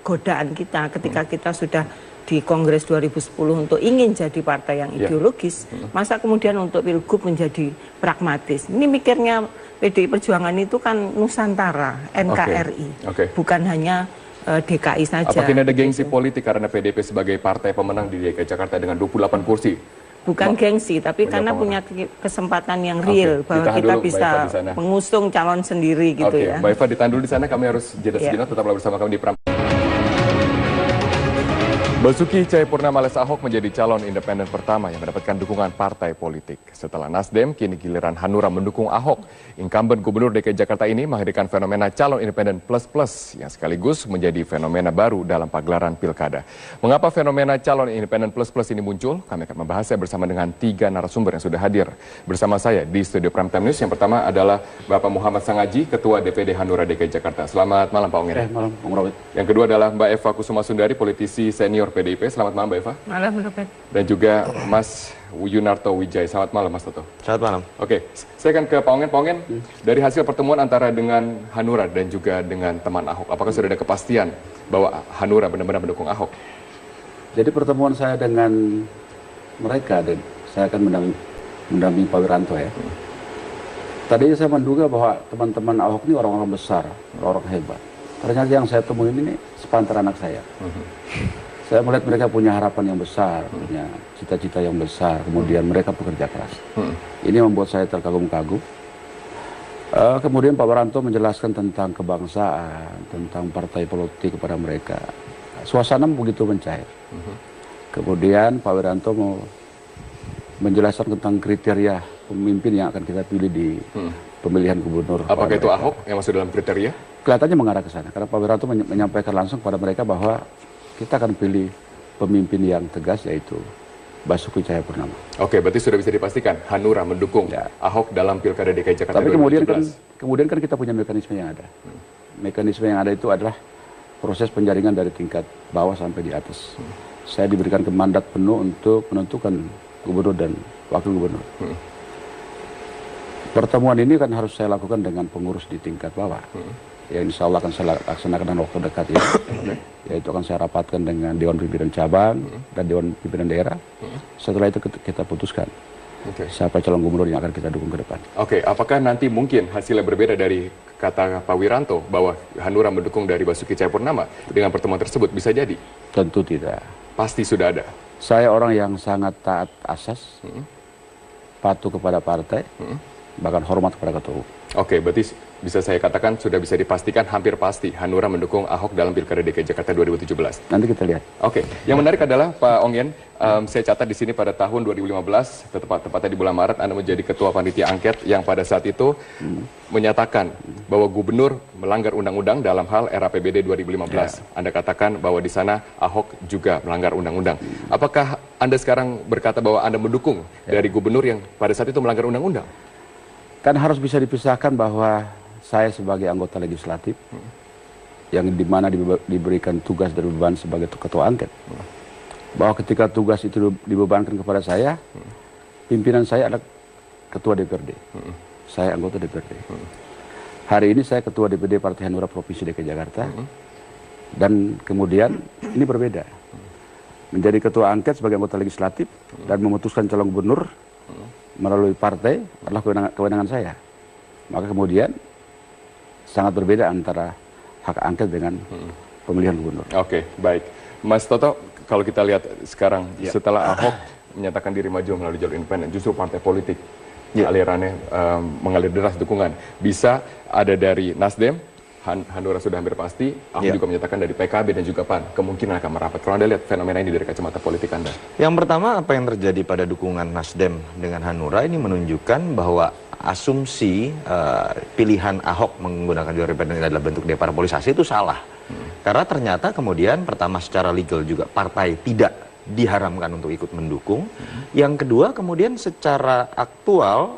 godaan kita ketika kita sudah di Kongres 2010 untuk ingin jadi partai yang ideologis, masa kemudian untuk Pilgub menjadi pragmatis. Ini mikirnya PDI Perjuangan itu kan Nusantara, NKRI, bukan hanya DKI saja. Apakah ini ada gengsi politik karena PDIP sebagai partai pemenang di DKI Jakarta dengan 28 kursi? Bukan gengsi, tapi karena punya kesempatan yang real bahwa kita bisa mengusung calon sendiri gitu ya. Mbak Eva ditahan dulu di sana, kami harus jeda sejenak, tetaplah bersama kami di Pram. Basuki Cahayapurnama alias Ahok menjadi calon independen pertama yang mendapatkan dukungan partai politik. Setelah Nasdem, kini giliran Hanura mendukung Ahok. Incumbent Gubernur DKI Jakarta ini menghadirkan fenomena calon independen plus-plus yang sekaligus menjadi fenomena baru dalam pagelaran pilkada. Mengapa fenomena calon independen plus-plus ini muncul? Kami akan membahasnya bersama dengan 3 narasumber yang sudah hadir bersama saya di studio Primetime News. Yang pertama adalah Bapak Muhammad Sangaji, Ketua DPD Hanura DKI Jakarta. Selamat malam Pak Ongen. Malam, Bung Robert. Yang kedua adalah Mbak Eva Kusuma Sundari, politisi senior PDIP. Selamat malam Mbak Eva. Malam Robert. Dan juga Mas Yunarto Wijaya. Selamat malam Mas Toto. Selamat malam. Saya akan ke Pak Ongen. Pak Ongen, dari hasil pertemuan antara dengan Hanura dan juga dengan teman Ahok, apakah sudah ada kepastian bahwa Hanura benar-benar mendukung Ahok? Jadi pertemuan saya dengan mereka, dan saya akan mendampingi Pak Wiranto ya. Tadinya saya menduga bahwa teman-teman Ahok ini orang-orang besar, orang hebat. Ternyata yang saya temuin ini sepantar anak saya. Saya melihat mereka punya harapan yang besar, punya cita-cita yang besar, kemudian mereka bekerja keras. Ini membuat saya terkagum-kagum. Kemudian Pak Wiranto menjelaskan tentang kebangsaan, tentang partai politik kepada mereka. Suasana begitu mencair. Kemudian Pak Wiranto mau menjelaskan tentang kriteria pemimpin yang akan kita pilih di pemilihan gubernur. Apakah itu Ahok yang masuk dalam kriteria? Kelihatannya mengarah ke sana, karena Pak Wiranto menyampaikan langsung kepada mereka bahwa kita akan pilih pemimpin yang tegas, yaitu Basuki Cahayapurnama. Berarti sudah bisa dipastikan Hanura mendukung Ahok dalam pilkada DKI Jakarta. Tapi kemudian kan kita punya mekanisme yang ada. Mekanisme yang ada itu adalah proses penjaringan dari tingkat bawah sampai di atas. Saya diberikan mandat penuh untuk menentukan gubernur dan wakil gubernur. Pertemuan ini kan harus saya lakukan dengan pengurus di tingkat bawah. yang insya Allah akan saya laksanakan dalam waktu dekat ini, yaitu akan saya rapatkan dengan Dewan Pimpinan Cabang dan Dewan Pimpinan Daerah. Setelah itu kita putuskan siapa calon gubernur yang akan kita dukung ke depan. Oke, apakah nanti mungkin hasilnya berbeda dari kata Pak Wiranto bahwa Hanura mendukung dari Basuki Cahayapurnama dengan pertemuan tersebut? Bisa jadi? Tentu tidak. Pasti sudah ada. Saya orang yang sangat taat asas, patuh kepada partai, bahkan hormat kepada ketua umum. Oke, berarti bisa saya katakan sudah bisa dipastikan hampir pasti Hanura mendukung Ahok dalam Pilkada DKI Jakarta 2017. Nanti kita lihat. Oke, yang menarik adalah Pak Ongyen, saya catat di sini pada tahun 2015, tepatnya di bulan Maret, Anda menjadi ketua panitia angket yang pada saat itu menyatakan bahwa gubernur melanggar undang-undang dalam hal RAPBD 2015. Anda katakan bahwa di sana Ahok juga melanggar undang-undang. Apakah Anda sekarang berkata bahwa Anda mendukung dari gubernur yang pada saat itu melanggar undang-undang? Kan harus bisa dipisahkan bahwa saya sebagai anggota legislatif yang dimana diberikan tugas dan beban sebagai ketua angket, bahwa ketika tugas itu dibebankan kepada saya, pimpinan saya adalah ketua DPRD, saya anggota DPRD. Hari ini saya ketua DPD Partai Hanura Provinsi DKI Jakarta, dan kemudian ini berbeda, menjadi ketua angket sebagai anggota legislatif dan memutuskan calon gubernur melalui partai adalah kewenangan saya. Maka kemudian sangat berbeda antara hak angket dengan pemilihan gubernur. Oke, baik. Mas Toto, kalau kita lihat sekarang setelah Ahok menyatakan diri maju melalui jalur independen, justru partai politik alirannya mengalir deras dukungan. Bisa ada dari Nasdem, Hanura sudah hampir pasti, Ahok juga menyatakan dari PKB dan juga PAN kemungkinan akan merapat. Kalau Anda lihat fenomena ini dari kacamata politik Anda. Yang pertama, apa yang terjadi pada dukungan Nasdem dengan Hanura ini menunjukkan bahwa asumsi pilihan Ahok menggunakan jalur independen adalah bentuk deparpolisasi itu salah. Karena ternyata kemudian pertama secara legal juga partai tidak diharamkan untuk ikut mendukung. Yang kedua kemudian secara faktual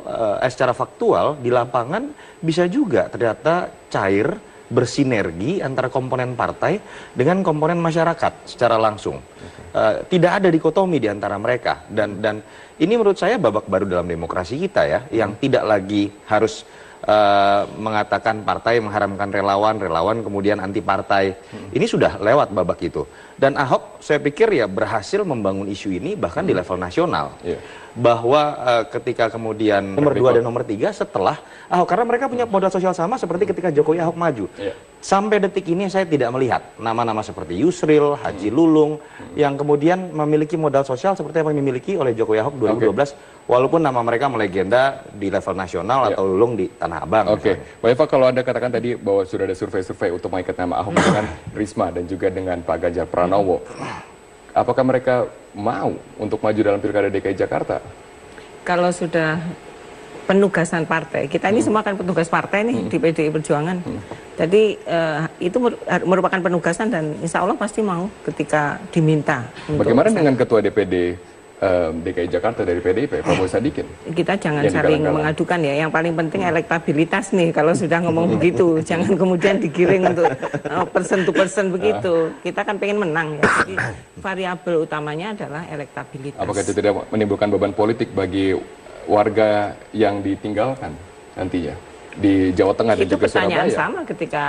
di lapangan bisa juga ternyata cair bersinergi antara komponen partai dengan komponen masyarakat secara langsung. Tidak ada dikotomi di antara mereka, dan ini menurut saya babak baru dalam demokrasi kita ya, yang tidak lagi harus mengatakan partai mengharamkan relawan kemudian anti partai. Ini sudah lewat babak itu. Dan Ahok saya pikir ya berhasil membangun isu ini bahkan di level nasional. Bahwa ketika kemudian nomor 2 dan nomor 3 setelah Ahok, karena mereka punya modal sosial sama seperti ketika Jokowi Ahok maju. Sampai detik ini saya tidak melihat nama-nama seperti Yusril, Haji Lulung yang kemudian memiliki modal sosial seperti yang dimiliki oleh Jokowi Ahok 2012, walaupun nama mereka melegenda di level nasional atau Lulung di Tanah Abang. Pak Eva, kalau Anda katakan tadi bahwa sudah ada survei-survei untuk mengangkat nama Ahok dengan Risma dan juga dengan Pak Ganjar Pranowo, apakah mereka mau untuk maju dalam Pilkada DKI Jakarta? Kalau sudah penugasan partai, kita ini semua kan petugas partai nih di PDI Perjuangan. Jadi itu merupakan penugasan dan insya Allah pasti mau ketika diminta. Bagaimana dengan Ketua DPD DKI Jakarta dari PDIP, Prabowo Sadikin? Kita jangan saling mengadukan ya, yang paling penting elektabilitas nih kalau sudah ngomong begitu. Jangan kemudian digiring untuk person to person begitu. Kita kan pengen menang ya, jadi variabel utamanya adalah elektabilitas. Apakah itu tidak menimbulkan beban politik bagi warga yang ditinggalkan nantinya di Jawa Tengah dan juga Surabaya? Itu pertanyaan sama ketika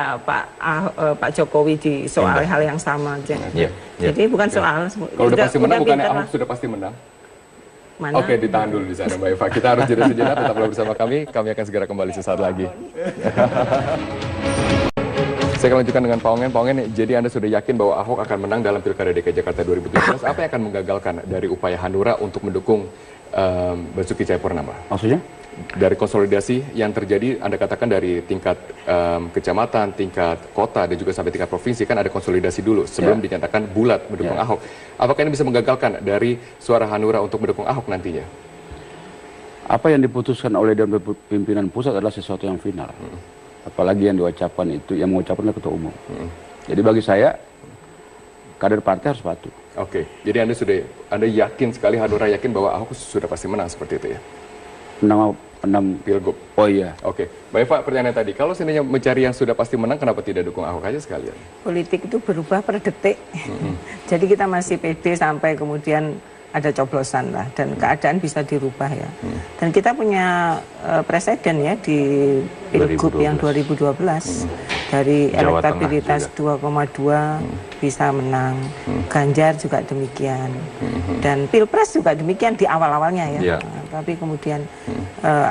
Pak Jokowi di soal hal yang sama aja. Jadi bukan soal. Kalau udah pasti menang, bukannya Ahok sudah pasti menang? Mana? Oke, ditahan dulu di sana Mbak Eva. Kita harus jeda sejenak, tetaplah bersama kami. Kami akan segera kembali sesaat lagi. Saya akan lanjutkan dengan Pak Ongen. Pak Ongen, jadi Anda sudah yakin bahwa Ahok akan menang dalam Pilkada DKI Jakarta 2017. Apa yang akan menggagalkan dari upaya Hanura untuk mendukung Basuki Cahayapurnama? Maksudnya? Dari konsolidasi yang terjadi, Anda katakan dari tingkat kecamatan, tingkat kota, dan juga sampai tingkat provinsi, kan ada konsolidasi dulu sebelum dinyatakan bulat mendukung Ahok. Apakah ini bisa menggagalkan dari suara Hanura untuk mendukung Ahok nantinya? Apa yang diputuskan oleh Dewan Pimpinan Pusat adalah sesuatu yang final. Apalagi yang diucapkan itu, yang mengucapkan adalah ketua umum. Jadi bagi saya, kader partai harus patuh. Oke, jadi Anda yakin sekali, Hanura yakin bahwa Ahok sudah pasti menang seperti itu ya? Menang Pilgub. Oh iya. Oke, Mbak Eva, pertanyaan tadi, kalau seandainya mencari yang sudah pasti menang, kenapa tidak dukung Ahok aja sekalian? Politik itu berubah per detik. Jadi kita masih pede sampai kemudian ada coblosan lah, dan keadaan bisa dirubah ya. Dan kita punya presiden ya di Pilgub yang 2012. dari Jawa elektabilitas 2,2 bisa menang. Ganjar juga demikian. Dan Pilpres juga demikian di awal-awalnya ya. Nah, tapi kemudian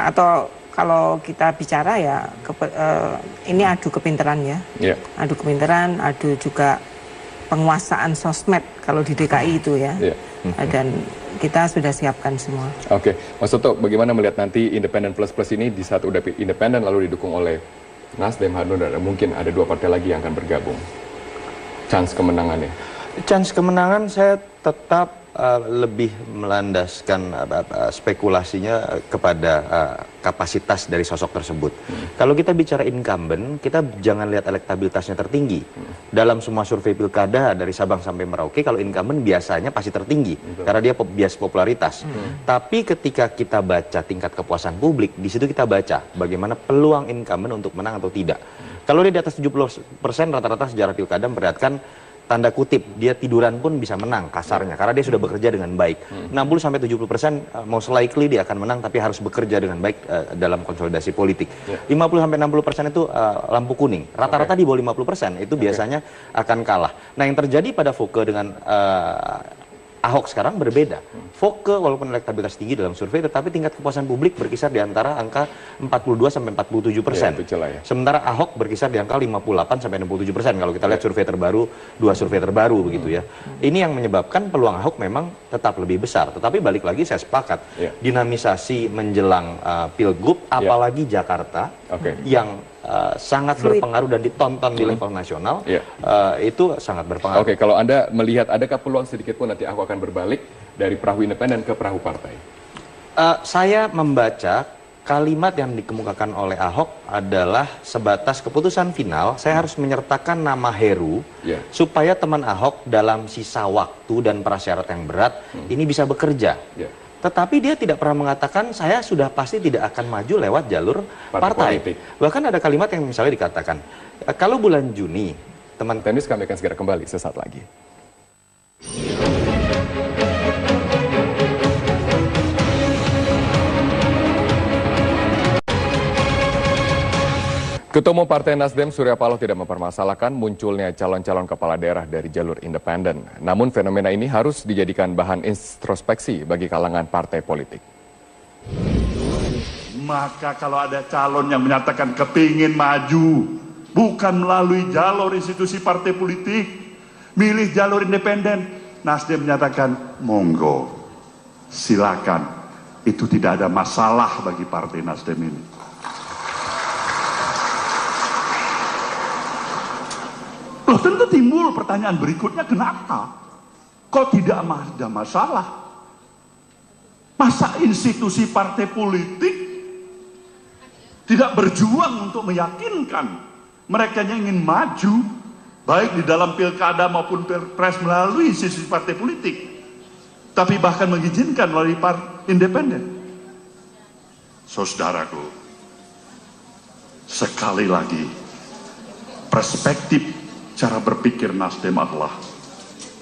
atau kalau kita bicara ya ini adu kepintaran ya. Adu kepintaran, adu juga penguasaan sosmed kalau di DKI itu ya. Dan kita sudah siapkan semua. Oke, Mas Toto, bagaimana melihat nanti independen plus plus ini di saat udah independen lalu didukung oleh Nasdem, Hanura, dan mungkin ada 2 partai lagi yang akan bergabung? Chance kemenangannya? Chance kemenangan saya tetap lebih melandaskan spekulasinya kepada kapasitas dari sosok tersebut. Kalau kita bicara incumbent, kita jangan lihat elektabilitasnya tertinggi. Dalam semua survei pilkada dari Sabang sampai Merauke, kalau incumbent biasanya pasti tertinggi karena dia bias popularitas. Tapi ketika kita baca tingkat kepuasan publik, di situ kita baca bagaimana peluang incumbent untuk menang atau tidak. Kalau dia di atas 70%, rata-rata sejarah pilkada memperlihatkan tanda kutip dia tiduran pun bisa menang kasarnya karena dia sudah bekerja dengan baik. 60-70% most likely dia akan menang tapi harus bekerja dengan baik dalam konsolidasi politik. 50-60% itu lampu kuning. Rata-rata di bawah 50% itu biasanya akan kalah. Nah, yang terjadi pada Foke dengan Ahok sekarang berbeda. Foke walaupun elektabilitas tinggi dalam survei, tetapi tingkat kepuasan publik berkisar di antara angka 42-47%. Sementara Ahok berkisar di angka 58-67% kalau kita lihat survei terbaru, 2 survei terbaru begitu ya. Ini yang menyebabkan peluang Ahok memang tetap lebih besar. Tetapi balik lagi saya sepakat, dinamisasi menjelang Pilgub, apalagi Jakarta yang sangat berpengaruh dan ditonton di level nasional, itu sangat berpengaruh. Oke, kalau Anda melihat adakah peluang sedikit pun nanti Ahok akan berbalik dari perahu independen ke perahu partai? Saya membaca kalimat yang dikemukakan oleh Ahok adalah sebatas keputusan final, saya harus menyertakan nama Heru supaya teman Ahok dalam sisa waktu dan prasyarat yang berat ini bisa bekerja. Tetapi dia tidak pernah mengatakan saya sudah pasti tidak akan maju lewat jalur partai. Bahkan ada kalimat yang misalnya dikatakan, kalau bulan Juni, teman tenis kami akan segera kembali sesaat lagi. Ketua Umum Partai Nasdem Surya Paloh tidak mempermasalahkan munculnya calon-calon kepala daerah dari jalur independen. Namun fenomena ini harus dijadikan bahan introspeksi bagi kalangan partai politik. Maka kalau ada calon yang menyatakan kepingin maju, bukan melalui jalur institusi partai politik, milih jalur independen, Nasdem menyatakan monggo, silakan. Itu tidak ada masalah bagi partai Nasdem ini. Loh, tentu timbul pertanyaan berikutnya, kenapa? Kok tidak ada masalah? Masa institusi partai politik tidak berjuang untuk meyakinkan mereka yang ingin maju, baik di dalam pilkada maupun pilpres melalui institusi partai politik, tapi bahkan mengizinkan melalui independen? Saudaraku, sekali lagi, perspektif cara berpikir Nasdem adalah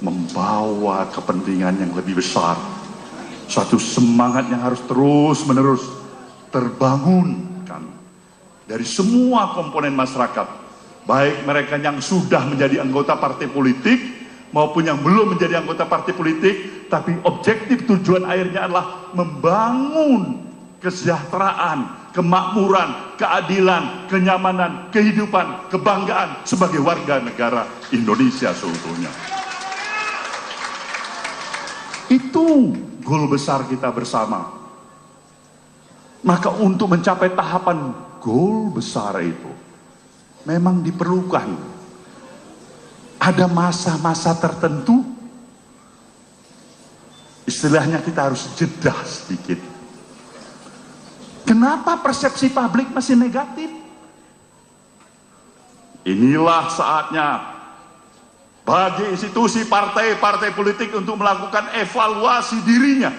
membawa kepentingan yang lebih besar, suatu semangat yang harus terus-menerus terbangunkan dari semua komponen masyarakat, baik mereka yang sudah menjadi anggota partai politik maupun yang belum menjadi anggota partai politik, tapi objektif tujuan akhirnya adalah membangun kesejahteraan, kemakmuran, keadilan, kenyamanan, kehidupan, kebanggaan sebagai warga negara Indonesia seutuhnya. Itu goal besar kita bersama. Maka untuk mencapai tahapan goal besar itu memang diperlukan ada masa-masa tertentu, istilahnya kita harus jeda sedikit. Kenapa persepsi publik masih negatif? Inilah saatnya bagi institusi partai-partai politik untuk melakukan evaluasi dirinya.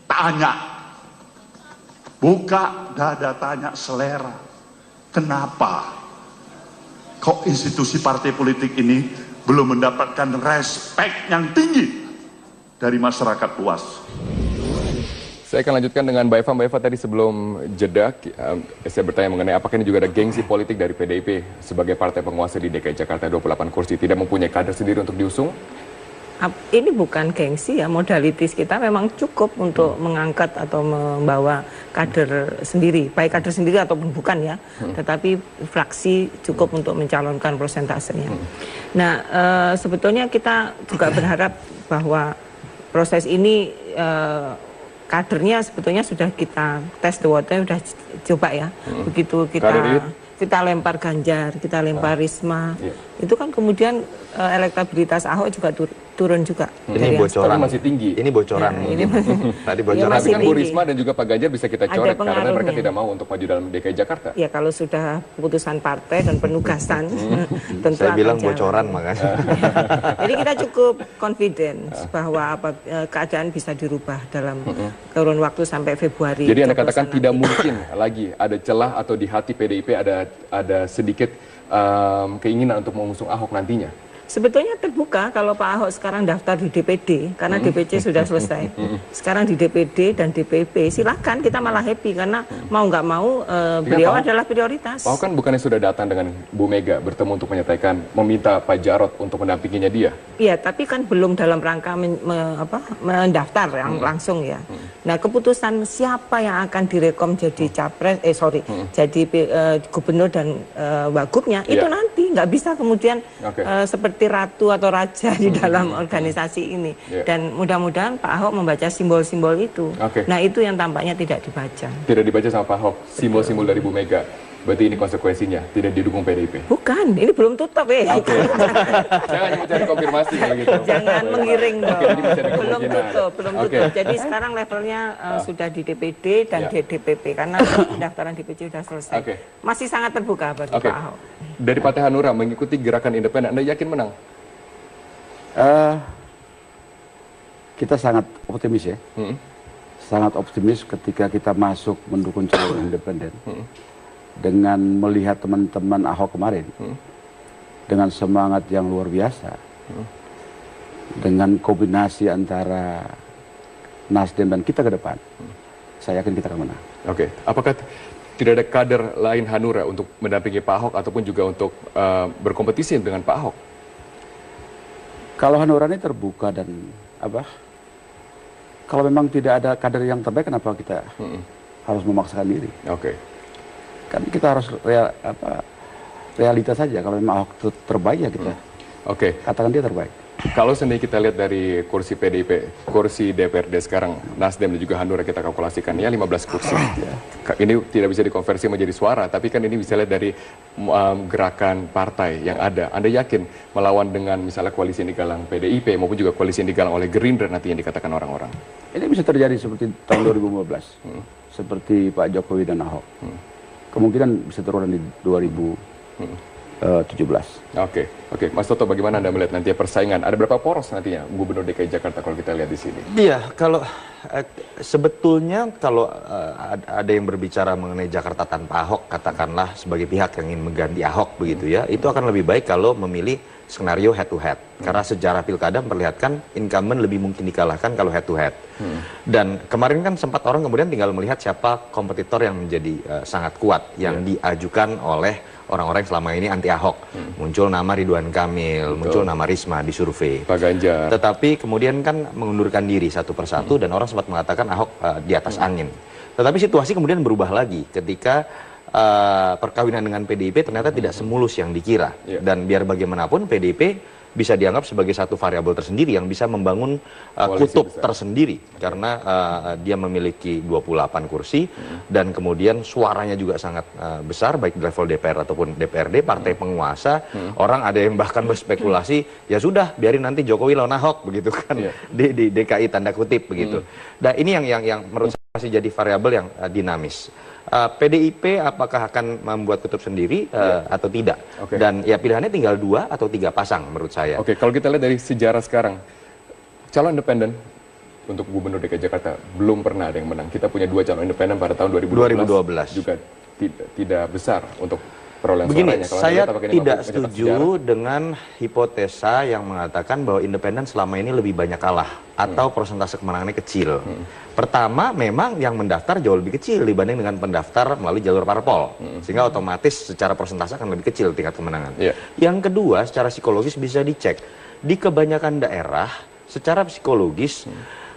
Tanya, buka dada, tanya selera. Kenapa kok institusi partai politik ini belum mendapatkan respek yang tinggi dari masyarakat luas? Saya akan lanjutkan dengan Mbak Eva. Mbak Eva, tadi sebelum jeda, saya bertanya mengenai apakah ini juga ada gengsi politik dari PDIP sebagai partai penguasa di DKI Jakarta 28 kursi, tidak mempunyai kader sendiri untuk diusung? Ini bukan gengsi ya, modalitas kita memang cukup untuk mengangkat atau membawa kader sendiri, baik kader sendiri ataupun bukan ya, tetapi fraksi cukup untuk mencalonkan prosentasenya. Nah, sebetulnya kita juga berharap bahwa proses ini kadernya sebetulnya sudah kita tes the water, sudah coba ya. Begitu kita lempar Ganjar, kita lempar Risma, itu kan kemudian elektabilitas Ahok juga turun juga. Ini bocoran masih tinggi. Ini bocoran. Nah, ini tadi bocoran. Tapi kan Bu Risma dan juga Pak Ganjar bisa kita coret karena mereka tidak mau untuk maju dalam DKI Jakarta. Ya kalau sudah keputusan partai dan penugasan, tentu saya akan bilang jalan. bocoran makanya. Jadi kita cukup confident bahwa keadaan bisa dirubah dalam kurun waktu sampai Februari. Jadi Anda katakan tidak mungkin lagi ada celah atau di hati PDIP ada sedikit keinginan untuk mengusung Ahok nantinya? Sebetulnya terbuka kalau Pak Ahok sekarang daftar di DPD, karena DPC sudah selesai. Sekarang di DPD dan DPP, silakan, kita malah happy karena mau nggak mau beliau adalah prioritas. Pak Ahok kan bukannya sudah datang dengan Bu Mega bertemu untuk meminta Pak Jarod untuk mendampinginya dia? Iya, tapi kan belum dalam rangka mendaftar yang langsung ya. Nah, keputusan siapa yang akan direkom jadi capres, jadi gubernur dan wagubnya itu nanti nggak bisa kemudian seperti ratu atau raja di dalam organisasi ini. Dan mudah-mudahan Pak Ahok membaca simbol-simbol itu. Nah, itu yang tampaknya tidak dibaca. Tidak dibaca sama Pak Ahok, simbol-simbol dari Bu Mega. Berarti ini konsekuensinya, tidak didukung PDIP? Bukan, ini belum tutup Saya hanya mencari konfirmasi kalau gitu. Jangan mengiring dong. Belum tutup. Jadi sekarang levelnya sudah di DPD dan di DPP karena pendaftaran DPC sudah selesai. Masih sangat terbuka bagi Pak Ahok. Dari Partai Hanura mengikuti gerakan independen, Anda yakin menang? Kita sangat optimis ya. Sangat optimis ketika kita masuk mendukung calon independen. Dengan melihat teman-teman Ahok kemarin, dengan semangat yang luar biasa, dengan kombinasi antara Nasdem dan kita ke depan, saya yakin kita akan menang. Apakah tidak ada kader lain Hanura untuk mendampingi Pak Ahok ataupun juga untuk berkompetisi dengan Pak Ahok? Kalau Hanura ini terbuka dan kalau memang tidak ada kader yang terbaik, kenapa kita harus memaksakan diri? Kan kita harus realitas saja. Kalau memang Ahok terbaik ya kita katakan dia terbaik. Kalau sendiri kita lihat dari kursi PDIP, kursi DPRD sekarang Nasdem dan juga Hanura kita kalkulasikan ya 15 kursi. Ini tidak bisa dikonversi menjadi suara, tapi kan ini bisa lihat dari gerakan partai yang ada. Anda yakin melawan dengan misalnya koalisi yang digalang PDIP maupun juga koalisi yang digalang oleh Gerindra nanti yang dikatakan orang-orang? Ini bisa terjadi seperti tahun 2015, seperti Pak Jokowi dan Ahok. Kemungkinan bisa terulang di 2017. Mas Toto, bagaimana Anda melihat nanti persaingan? Ada berapa poros nantinya Gubernur DKI Jakarta kalau kita lihat di sini? Iya, kalau sebetulnya kalau ada yang berbicara mengenai Jakarta tanpa Ahok, katakanlah sebagai pihak yang ingin mengganti Ahok begitu ya, itu akan lebih baik kalau memilih skenario head to head. Karena sejarah pilkada memperlihatkan incumbent lebih mungkin dikalahkan kalau head to head. Dan kemarin kan sempat orang kemudian tinggal melihat siapa kompetitor yang menjadi sangat kuat yang diajukan oleh orang-orang yang selama ini anti Ahok. Muncul nama Ridwan Kamil, muncul nama Risma di survei. Pak Ganjar. Tetapi kemudian kan mengundurkan diri satu persatu dan orang sempat mengatakan Ahok di atas angin. Tetapi situasi kemudian berubah lagi ketika perkawinan dengan PDIP ternyata tidak semulus yang dikira. Dan biar bagaimanapun PDIP bisa dianggap sebagai satu variabel tersendiri yang bisa membangun kutub tersendiri karena dia memiliki 28 kursi dan kemudian suaranya juga sangat besar baik di level DPR ataupun DPRD partai penguasa. Orang ada yang bahkan berspekulasi ya sudah biarin nanti Jokowi lawan Ahok begitu kan di DKI tanda kutip begitu. Nah ini yang menurut saya masih jadi variabel yang dinamis. PDIP apakah akan membuat kutub sendiri atau tidak? Dan ya pilihannya tinggal 2 atau 3 pasang menurut saya. Kalau kita lihat dari sejarah sekarang, calon independen untuk Gubernur DKI Jakarta belum pernah ada yang menang. Kita punya 2 calon independen pada tahun 2012 juga tidak besar untuk perolehan Begini, suaranya. Kalau saya Anda lihat, apakah ini tidak mampu mencetak setuju sejarah? dengan hipotesa yang mengatakan bahwa independen selama ini lebih banyak kalah atau persentase kemenangannya kecil. Pertama, memang yang mendaftar jauh lebih kecil dibanding dengan pendaftar melalui jalur parpol, sehingga otomatis secara persentase akan lebih kecil tingkat kemenangan. Iya. Yang kedua, secara psikologis bisa dicek di kebanyakan daerah, secara psikologis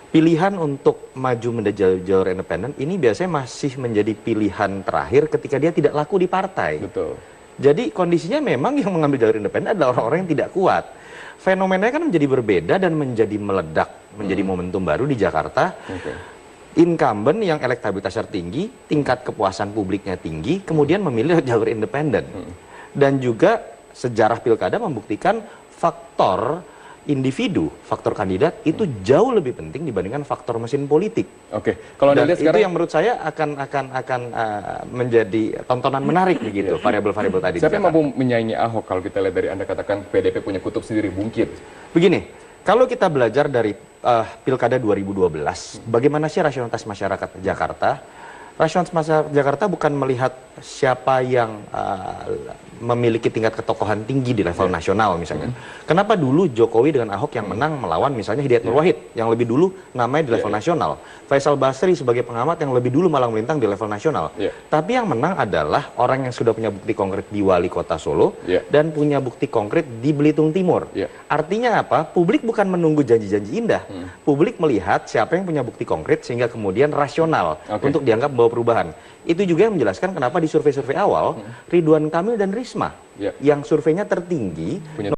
pilihan untuk maju menjadi jalur independen ini biasanya masih menjadi pilihan terakhir ketika dia tidak laku di partai. Betul. Jadi kondisinya memang yang mengambil jalur independen adalah orang-orang yang tidak kuat. Fenomenanya kan menjadi berbeda dan menjadi meledak, menjadi momentum baru di Jakarta. Incumbent yang elektabilitasnya tinggi, tingkat kepuasan publiknya tinggi, kemudian memilih jalur independen. Dan juga sejarah pilkada membuktikan faktor individu, faktor kandidat itu jauh lebih penting dibandingkan faktor mesin politik. Oke, kalau Anda Dan lihat itu sekarang yang menurut saya akan menjadi tontonan menarik begitu, variabel-variabel tadi. siapa di yang mampu Jakarta. menyaingi Ahok kalau kita lihat dari Anda katakan PDP punya kutub sendiri mungkin. Begini, kalau kita belajar dari Pilkada 2012, bagaimana sih rasionalitas masyarakat Jakarta? Rasionalitas masyarakat Jakarta bukan melihat siapa yang memiliki tingkat ketokohan tinggi di level nasional misalnya. Kenapa dulu Jokowi dengan Ahok yang menang melawan misalnya Hidayat Nur Wahid yang lebih dulu namanya di level nasional. Faisal Basri sebagai pengamat yang lebih dulu malang melintang di level nasional. Tapi yang menang adalah orang yang sudah punya bukti konkret di Wali Kota Solo dan punya bukti konkret di Belitung Timur. Artinya apa? Publik bukan menunggu janji-janji indah. Publik melihat siapa yang punya bukti konkret sehingga kemudian rasional untuk dianggap membawa perubahan. Itu juga yang menjelaskan kenapa di survei-survei awal Ridwan Kamil dan Risma yang surveinya tertinggi